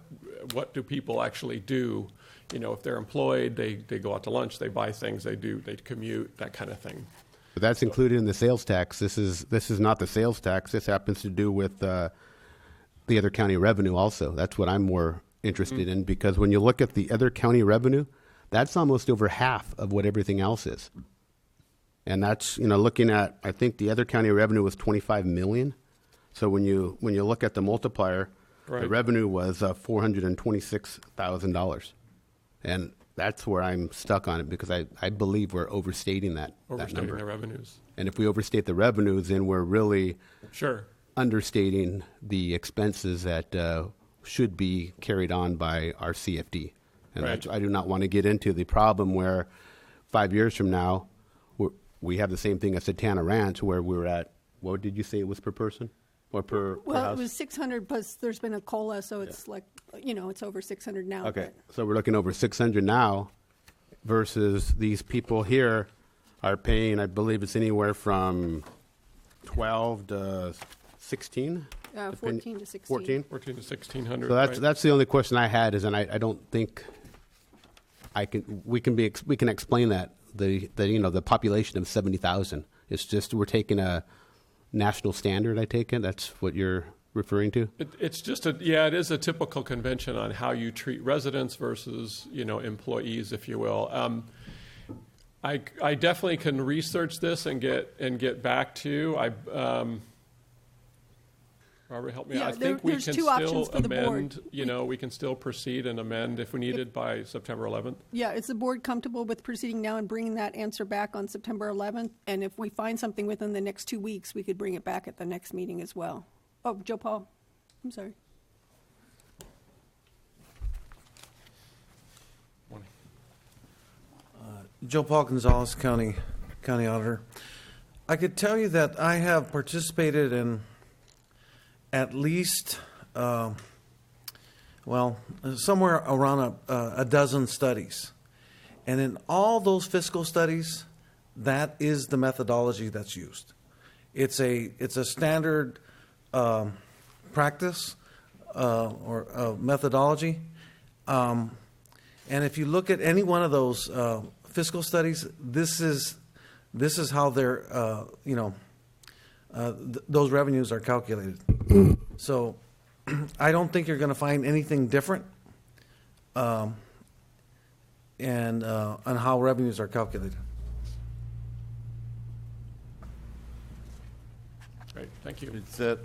what do people actually do? If they're employed, they go out to lunch, they buy things, they commute, that kind of thing. But that's included in the sales tax. This is not the sales tax. This happens to do with the other county revenue also. That's what I'm more interested in, because when you look at the other county revenue, that's almost over half of what everything else is. And that's, looking at, I think the other county revenue was $25 million. So when you look at the multiplier, right, the revenue was $426,000. And that's where I'm stuck on it, because I believe we're overstating that number. Overstating the revenues. And if we overstate the revenues, then we're really understating the expenses that should be carried on by our CFD. And right. I do not want to get into the problem where 5 years from now, we have the same thing at Satana Ranch, where we're at, what did you say it was per person? Or per house? It was 600 plus there's been a COLA, so it's it's over 600 now. Okay, so we're looking over 600 now versus these people here are paying, I believe it's anywhere from 12 to 16? 14 to 16. 14? 14 to 1,600. So right. that's the only question I had, is, and I don't think we can explain that, the population of 70,000. It's just we're taking a national standard, I take it. That's what you're referring to? It's just it is a typical convention on how you treat residents versus, employees, if you will. I definitely can research this and get back to you. Robert, help me. Yeah, I think we can two options still for the amend. board. We can still proceed and amend if we needed by September 11th. Yeah, is the board comfortable with proceeding now and bringing that answer back on September 11th? And if we find something within the next 2 weeks, we could bring it back at the next meeting as well. Oh, Joe Paul, I'm sorry. Joe Paul Gonzalez, County Auditor. I could tell you that I have participated in at least, somewhere around a dozen studies. And in all those fiscal studies, that is the methodology that's used. It's a standard practice or methodology. And if you look at any one of those fiscal studies, this is how they're those revenues are calculated. So I don't think you're going to find anything different and on how revenues are calculated. Great, thank you. Is that,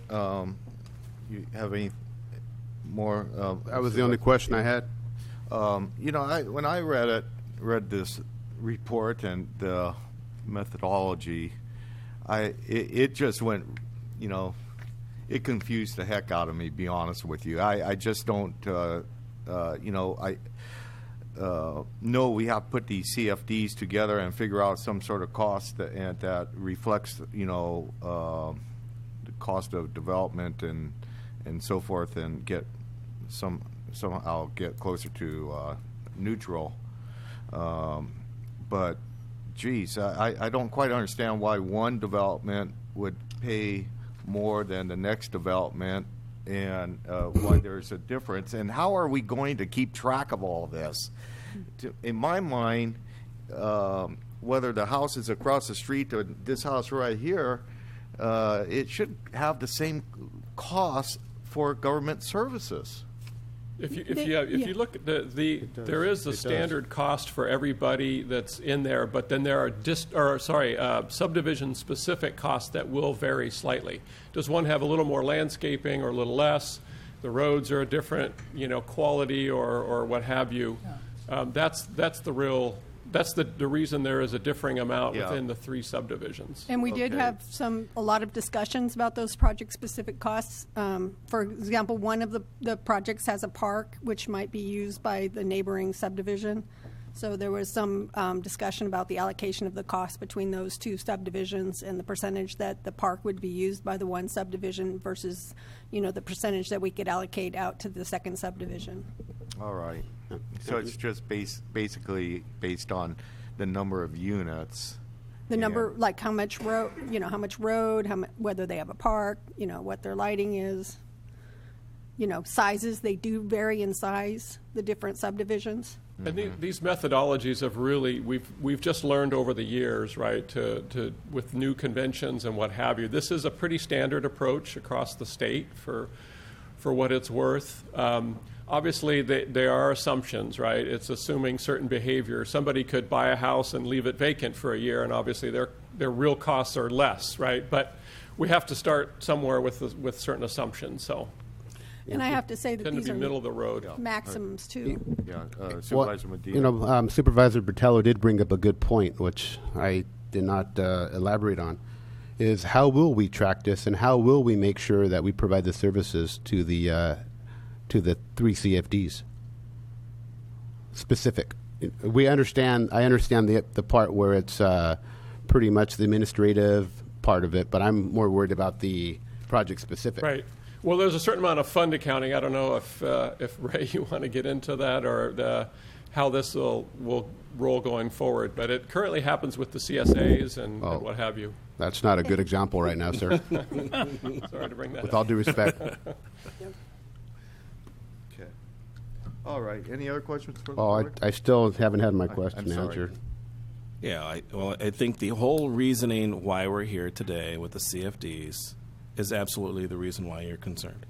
you have any more? That was the only question I had. When I read this report and the methodology, it just went, it confused the heck out of me, be honest with you. I just don't, know we have to put these CFDs together and figure out some sort of cost that reflects, the cost of development and so forth, and get somehow get closer to neutral. But geez, I don't quite understand why one development would pay more than the next development, and why there's a difference. And how are we going to keep track of all this? In my mind, whether the house is across the street or this house right here, it should have the same cost for government services. If you look at there is a standard cost for everybody that's in there, but then there are subdivision-specific costs that will vary slightly. Does one have a little more landscaping or a little less? The roads are a different, quality or what have you. That's the reason there is a differing amount within the three subdivisions. And we did have a lot of discussions about those project-specific costs. For example, one of the projects has a park, which might be used by the neighboring subdivision. So there was some discussion about the allocation of the cost between those two subdivisions and the percentage that the park would be used by the one subdivision versus, the percentage that we could allocate out to the second subdivision. All right. So it's just basically based on the number of units. The number, like how much road, whether they have a park, what their lighting is, sizes. They do vary in size, the different subdivisions. And these methodologies have really, we've just learned over the years, right, to with new conventions and what have you. This is a pretty standard approach across the state for what it's worth. Obviously, there are assumptions, right? It's assuming certain behavior. Somebody could buy a house and leave it vacant for a year, and obviously their real costs are less, right? But we have to start somewhere with certain assumptions. So, and I have to say that tend these to be are middle of the road maximums too. Supervisor Medina. Supervisor Bertello did bring up a good point, which I did not elaborate on. Is how will we track this, and how will we make sure that we provide the services to the three CFDs? Specific. I understand the part where it's pretty much the administrative part of it, but I'm more worried about the project specific. Right. Well, there's a certain amount of fund accounting. I don't know if Ray, you want to get into that or how this will roll going forward, but it currently happens with the CSAs and what have you. That's not a good example right now, sir. Sorry to bring that With up. all due respect. Okay. All right. Any other questions for the Oh, board? I still haven't had my question I'm sorry. answered. Yeah, I think the whole reasoning why we're here today with the CFDs is absolutely the reason why you're concerned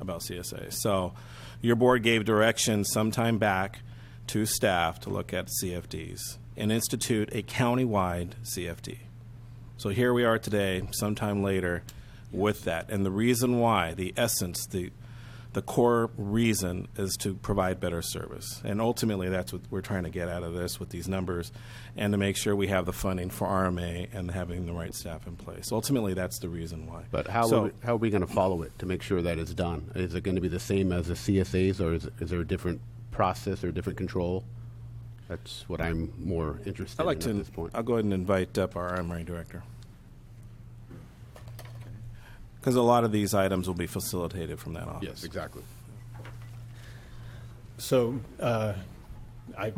about CSA. So your board gave direction sometime back to staff to look at CFDs and institute a county-wide CFD. So here we are today, sometime later, with that. And the reason why, the essence, the core reason is to provide better service. And ultimately, that's what we're trying to get out of this with these numbers, and to make sure we have the funding for RMA and having the right staff in place. Ultimately, that's the reason why. But how are we going to follow it to make sure that it's done? Is it going to be the same as the CSAs, or is there a different process or different control? That's what I'm more interested I'd like in at to. this point. I'll go ahead and invite up our RMA director, because a lot of these items will be facilitated from that office. Yes, exactly. So, I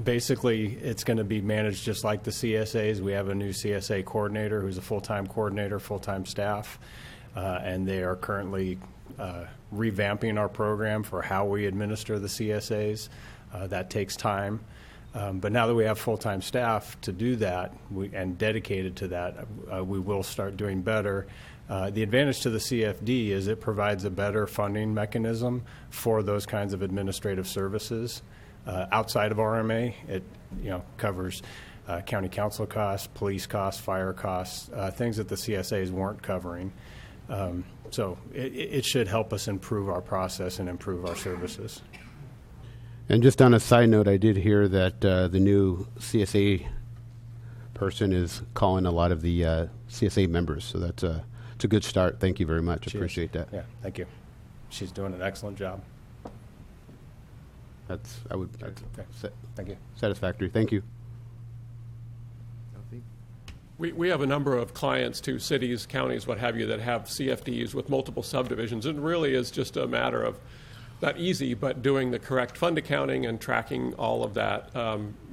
basically it's going to be managed just like the CSAs. We have a new CSA coordinator who's a full-time coordinator, full-time staff, and they are currently revamping our program for how we administer the CSAs. That takes time. But now that we have full-time staff to do that and dedicated to that, we will start doing better. The advantage to the CFD is it provides a better funding mechanism for those kinds of administrative services. Outside of RMA, it covers county council costs, police costs, fire costs, things that the CSAs weren't covering. So it should help us improve our process and improve our services. And just on a side note, I did hear that the new CSA person is calling a lot of the CSA members, so that's it's a good start. Thank you very much. Appreciate that. Yeah, thank you. She's doing an excellent job. That's Thank you. Satisfactory. Thank you. We have a number of clients, too, cities, counties, what have you, that have CFDs with multiple subdivisions. It really is just a matter of, not easy, but doing the correct fund accounting and tracking all of that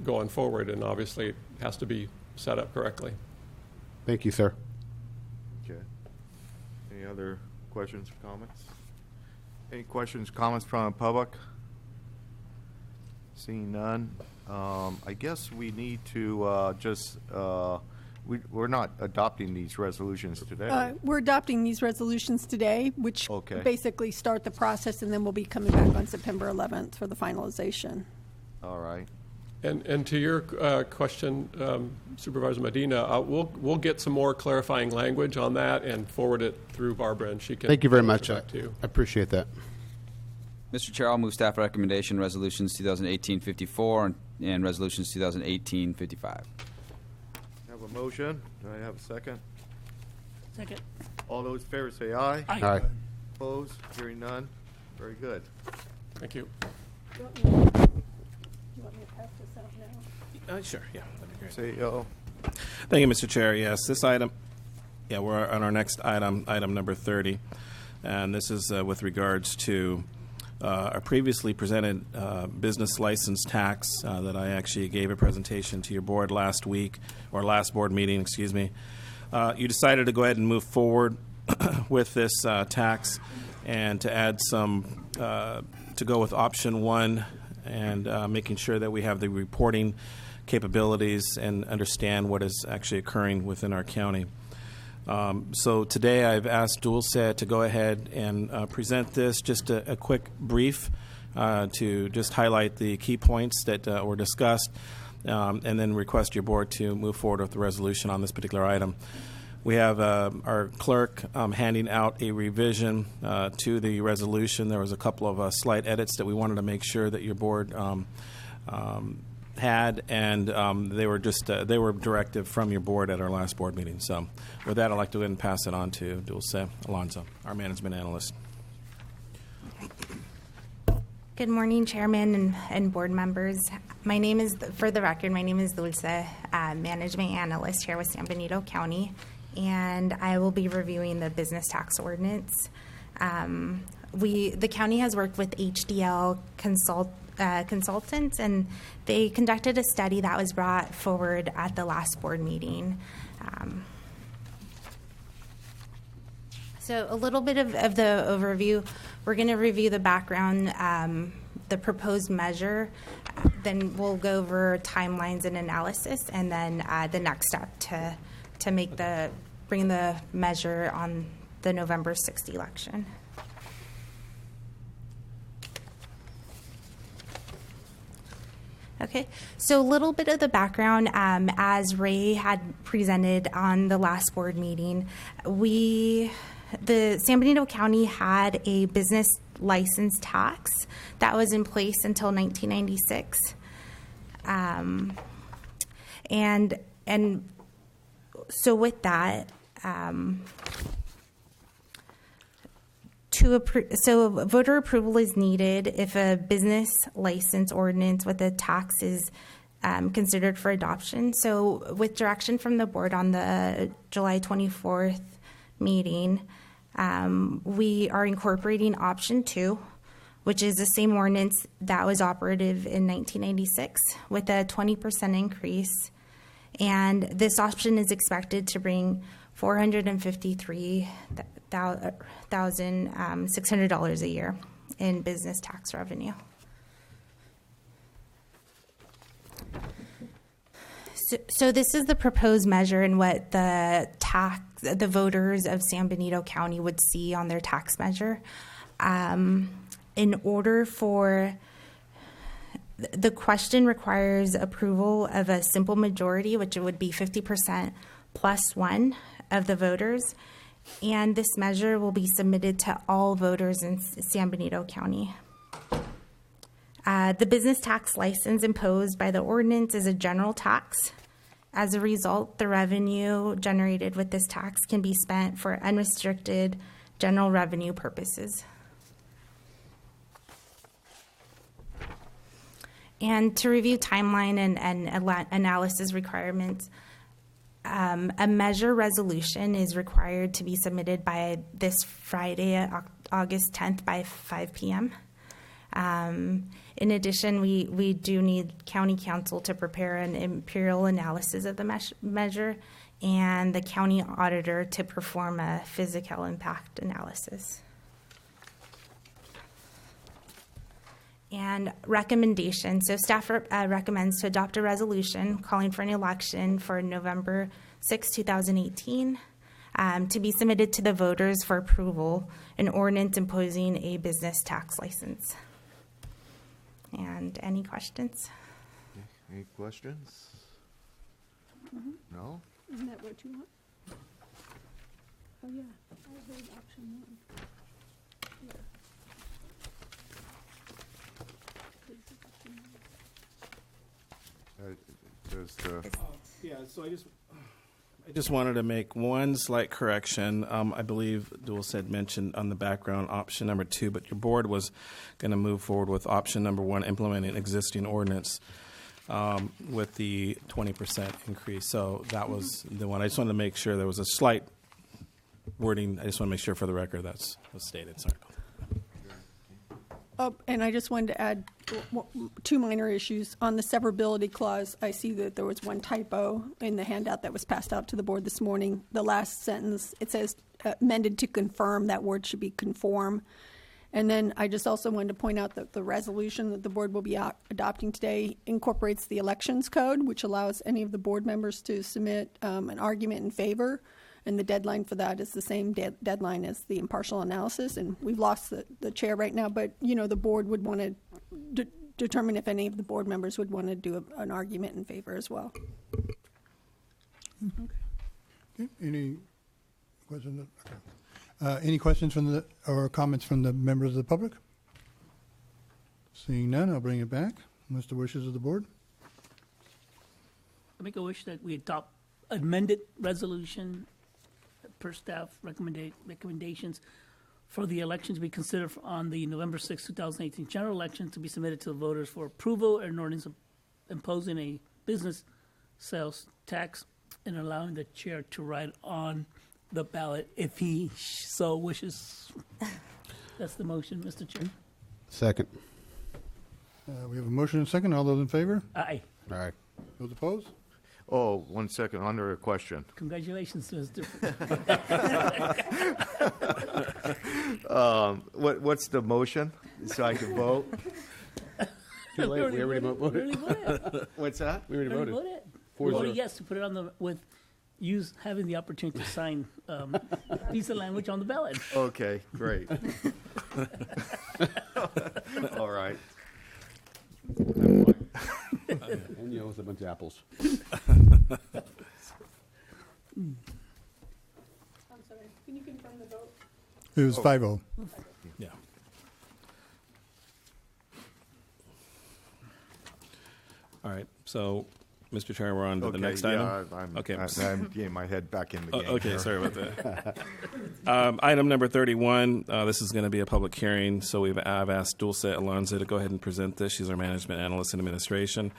going forward. And obviously, it has to be set up correctly. Thank you, sir. Okay. Any other questions or comments? Any questions, comments from the public? Seeing none, I guess we need to we're not adopting these resolutions today. We're adopting these resolutions today, which basically start the process, and then we'll be coming back on September 11th for the finalization. All right. And to your question, Supervisor Medina, we'll get some more clarifying language on that and forward it through Barbara, and she can. Thank you very much. To I you. appreciate that. Mr. Chair, I'll move staff recommendation resolutions 2018-54 and resolutions 2018-55. Have a motion. Do I have a second? Second. All those in favor say aye. Aye. Aye. Opposed? Hearing none. Very good. Thank you. You want me to pass this out now? Sure. Yeah. That'd be great. Say oh. Thank you, Mr. Chair. Yes, this item. Yeah, we're on our next item, item number 30, and this is with regards to a previously presented business license tax that I actually gave a presentation to your board last week, or last board meeting, excuse me. You decided to go ahead and move forward with this tax and to add some, to go with option one and making sure that we have the reporting capabilities and understand what is actually occurring within our county. So today I've asked Dulce to go ahead and present this, just a quick brief to just highlight the key points that were discussed, and then request your board to move forward with the resolution on this particular item. We have our clerk handing out a revision to the resolution. There was a couple of slight edits that we wanted to make sure that your board had, and they were just they were directive from your board at our last board meeting. So with that, I'd like to go ahead and pass it on to Dulce Alonso, our management analyst. Good morning, Chairman and board members. My name is, for the record, my name is Dulce, management analyst here with San Benito County, and I will be reviewing the business tax ordinance. The county has worked with HDL consultants, and they conducted a study that was brought forward at the last board meeting. So a little bit of the overview. We're going to review the background, the proposed measure, then we'll go over timelines and analysis, and then the next step to bring the measure on the November 6th election. Okay, so a little bit of the background, as Ray had presented on the last board meeting, the San Benito County had a business license tax that was in place until 1996. And to So voter approval is needed if a business license ordinance with a tax is considered for adoption. So with direction from the board on the July 24th meeting, we are incorporating option 2, which is the same ordinance that was operative in 1996 with a 20% increase. And this option is expected to bring $453,600 a year in business tax revenue. So this is the proposed measure and what the voters of San Benito County would see on their tax measure. In order for the question requires approval of a simple majority, which would be 50% plus 1 of the voters, and this measure will be submitted to all voters in San Benito County. The business tax license imposed by the ordinance is a general tax. As a result, the revenue generated with this tax can be spent for unrestricted general revenue purposes. And to review timeline and analysis requirements, a measure resolution is required to be submitted by this Friday, August 10th by 5 p.m. In addition, we do need county council to prepare an imperial analysis of the measure and the county auditor to perform a physical impact analysis. And recommendations. So staff recommends to adopt a resolution calling for an election for November 6, 2018, to be submitted to the voters for approval, an ordinance imposing a business tax license. And any questions? Any questions? No? Isn't that what you want? Oh, yeah. I heard option 1. Yeah. Yeah, so I just wanted to make one slight correction. I believe Dulce had mentioned on the background option number 2, but your board was going to move forward with option number 1, implementing existing ordinance with the 20% increase. So that was the one. I just wanted to make sure there was a slight wording. I just want to make sure for the record that's was stated. Sorry. And I just wanted to add 2 minor issues. On the severability clause, I see that there was one typo in the handout that was passed out to the board this morning. The last sentence, it says amended to confirm. That word should be conform. And then I just also wanted to point out that the resolution that the board will be adopting today incorporates the elections code, which allows any of the board members to submit an argument in favor. And the deadline for that is the same deadline as the impartial analysis. And we've lost the chair right now, but, the board would want to determine if any of the board members would want to do an argument in favor as well. Okay. Any questions? Okay. Any questions or comments from the members of the public? Seeing none, I'll bring it back. What's the wishes of the board? I make a wish that we adopt amended resolution per staff recommendations for the elections we consider on the November 6, 2018 general election to be submitted to the voters for approval, an ordinance imposing a business sales tax and allowing the chair to write on the ballot if he so wishes. That's the motion, Mr. Chair. Second. We have a motion and a second. All those in favor? Aye. Aye. Those opposed? Oh, 1 second, under a question. Congratulations, Mr. What's the motion, so I can vote? Too late. We already voted. What's that? We already voted. We voted yes to put it on having the opportunity to sign piece of language on the ballot. Okay, great. All right. And with a bunch of apples. I'm sorry. Can you confirm the vote? It was 5-0. Yeah. All right. So Mr. Chair, we're on to the next item. I'm getting my head back in the game. Okay, here. sorry about that. Item number 31, this is going to be a public hearing, so I've asked Dulce Alonso to go ahead and present this. She's our management analyst in administration.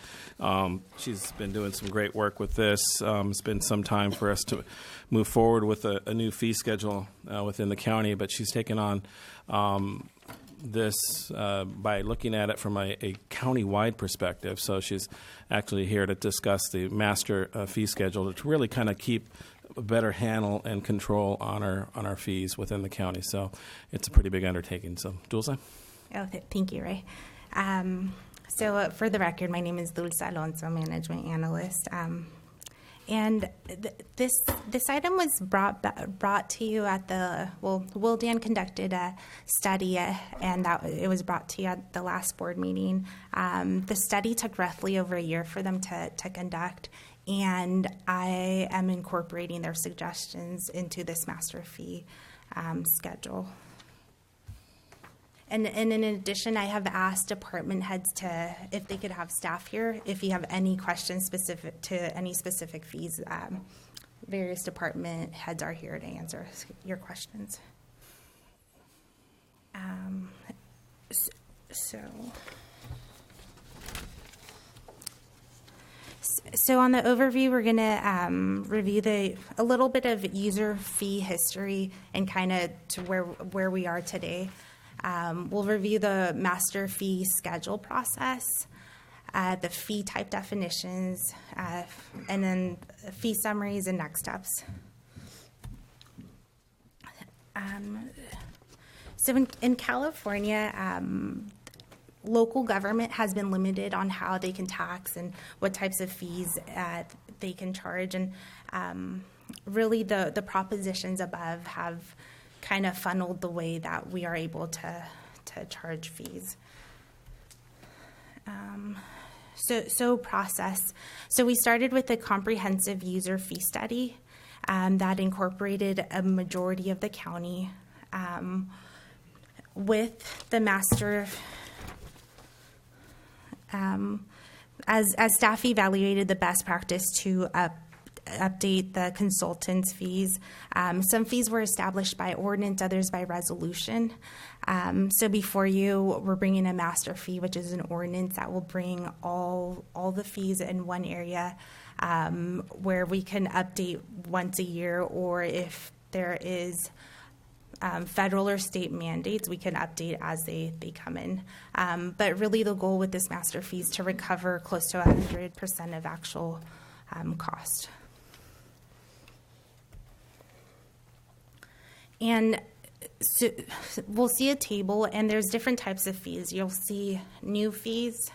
She's been doing some great work with this. It's been some time for us to move forward with a new fee schedule within the county, but she's taken on this by looking at it from a county-wide perspective. So she's actually here to discuss the master fee schedule to really kind of keep a better handle and control on our fees within the county. So it's a pretty big undertaking. So, Dulce? Oh, thank you, Ray. For the record, my name is Dulce Alonso, management analyst. And this item was brought to you at Will Dan conducted a study, and it was brought to you at the last board meeting. The study took roughly over a year for them to conduct, and I am incorporating their suggestions into this master fee schedule. And in addition, I have asked department heads if they could have staff here, if you have any questions specific to any specific fees. Various department heads are here to answer your questions. So on the overview, we're going to review a little bit of user fee history and kind of to where we are today. We'll review the master fee schedule process, the fee type definitions, and then fee summaries and next steps. So in California, local government has been limited on how they can tax and what types of fees they can charge. And really the propositions above have kind of funneled the way that we are able to charge fees. Process. So we started with a comprehensive user fee study that incorporated a majority of the county with the master. As staff evaluated the best practice to update the consultants' fees. Some fees were established by ordinance, others by resolution. So before you, we're bringing a master fee, which is an ordinance that will bring all the fees in one area where we can update once a year, or if there is federal or state mandates, we can update as they come in. But really the goal with this master fee is to recover close to 100% of actual cost. And so we'll see a table, and there's different types of fees. You'll see new fees,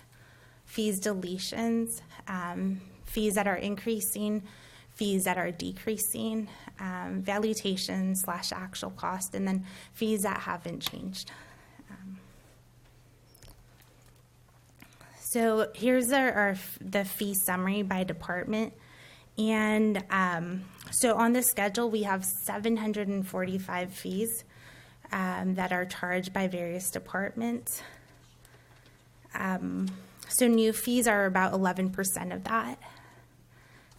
fees deletions, fees that are increasing, fees that are decreasing, valuation / actual cost, and then fees that haven't changed. So here's the fee summary by department. And so on the schedule, we have 745 fees that are charged by various departments. So new fees are about 11% of that.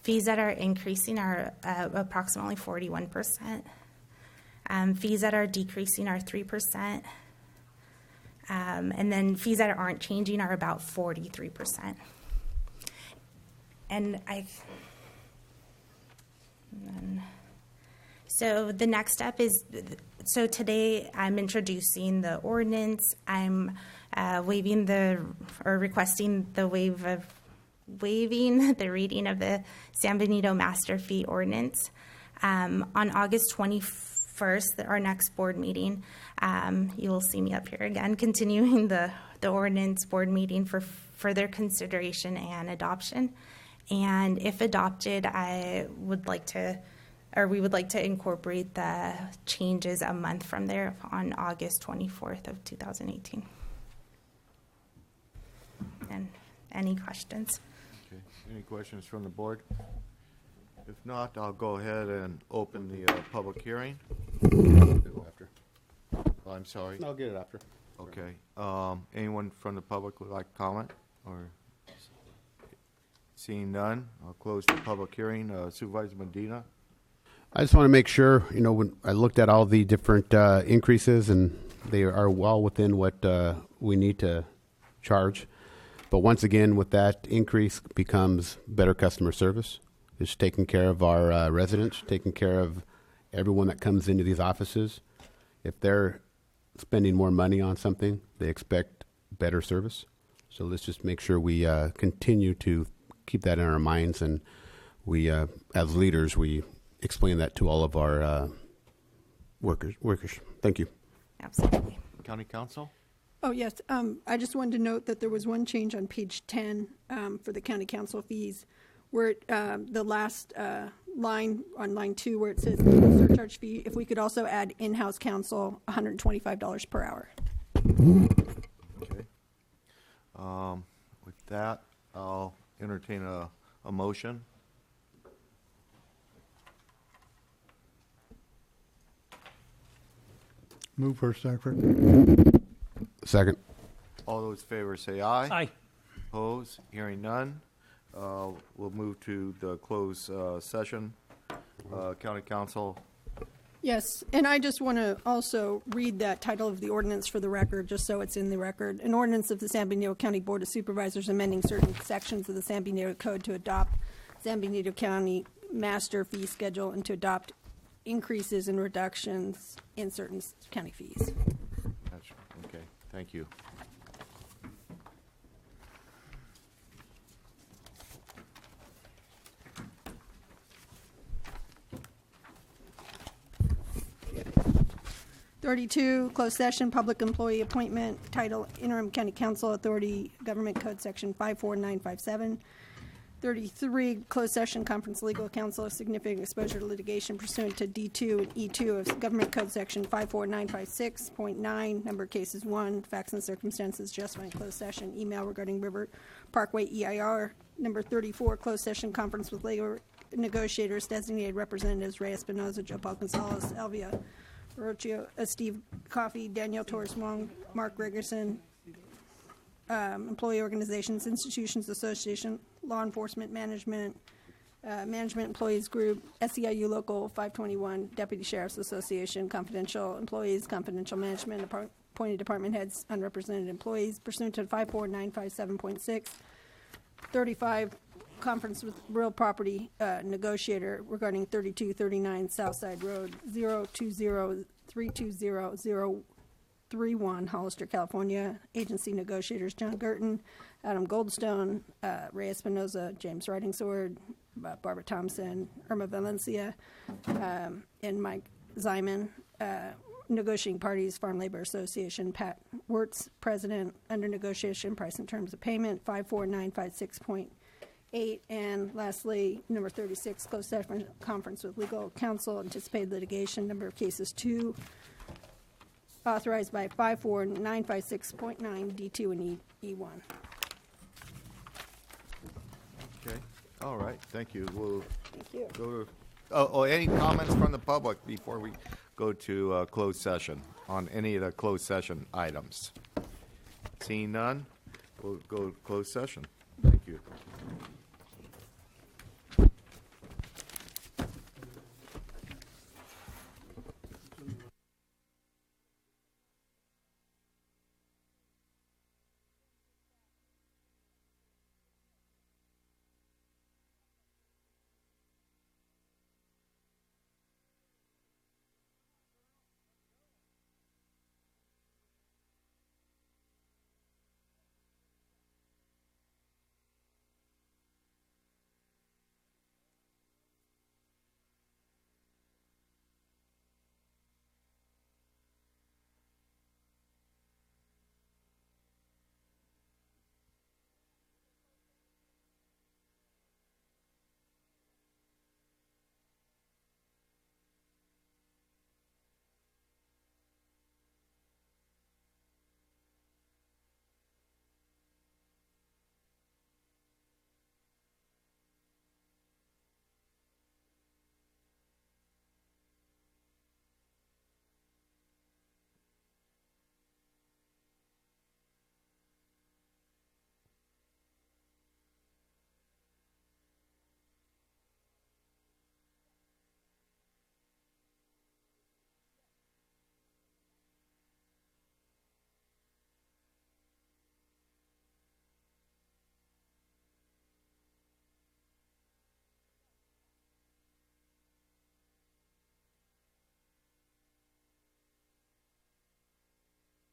Fees that are increasing are approximately 41%. Fees that are decreasing are 3%. And then fees that aren't changing are about 43%. So the next step is, so today I'm introducing the ordinance. I'm requesting the waiving the reading of the San Benito Master Fee Ordinance. On August 21st, our next board meeting, you will see me up here again, continuing the ordinance board meeting for further consideration and adoption. And if adopted, we would like to incorporate the changes a month from there on August 24th of 2018. And any questions? Okay. Any questions from the board? If not, I'll go ahead and open the public hearing. After. Oh, I'm sorry. I'll get it after. Okay. Anyone from the public would like to comment? Or Seeing none, I'll close the public hearing. Supervisor Medina? I just want to make sure, when I looked at all the different increases, and they are well within what we need to charge. But once again, with that increase becomes better customer service. It's taking care of our residents, taking care of everyone that comes into these offices. If they're spending more money on something, they expect better service. So let's just make sure we continue to keep that in our minds, and we, as leaders, we explain that to all of our workers. Thank you. Absolutely. County Council? Oh, yes. I just wanted to note that there was one change on page 10 for the county council fees, where the last line on line 2, where it says surcharge fee, if we could also add in-house counsel, $125 per hour. Okay. With that, I'll entertain a motion. Move for second. Second. All those in favor say aye. Aye. Opposed? Hearing none. We'll move to the closed session. County Council. Yes, and I just want to also read that title of the ordinance for the record, just so it's in the record. An ordinance of the San Benito County Board of Supervisors amending certain sections of the San Benito Code to adopt San Benito County master fee schedule and to adopt increases and reductions in certain county fees. Okay, thank you. Closed session, public employee appointment, title interim county council authority, government code section 54957. 33, closed session, conference legal counsel of significant exposure to litigation pursuant to D2 and E2 of government code section 54956.9, number of cases 1, facts and circumstances justifying closed session, email regarding River Parkway EIR. Number 34, closed session, conference with legal negotiators, designated representatives, Ray Espinoza, Joe Paul Gonzalez, Elvia Rocio, Steve Coffey, Daniel Torres Wong, Mark Gregerson, employee organizations, institutions, association, law enforcement, management, management employees group, SEIU Local 521, Deputy Sheriff's Association, confidential employees, confidential management, appointed department heads, unrepresented employees, pursuant to 54957.6. 35, conference with real property negotiator regarding 3239 Southside Road, 020320031, Hollister, California. Agency negotiators John Gurton, Adam Goldstone, Ray Espinoza, James Riding Sword, Barbara Thompson, Irma Valencia, and Mike Zyman. Negotiating parties, Farm Labor Association, Pat Wirtz, President. Under negotiation, price and terms of payment, 54956.8. And lastly, number 36, closed session conference with legal counsel, anticipated litigation, number of cases 2, authorized by 54956.9, D2 and E1. Okay. All right. Thank you. We'll Thank you. go to, any comments from the public before we go to closed session on any of the closed session items? Seeing none, we'll go to closed session.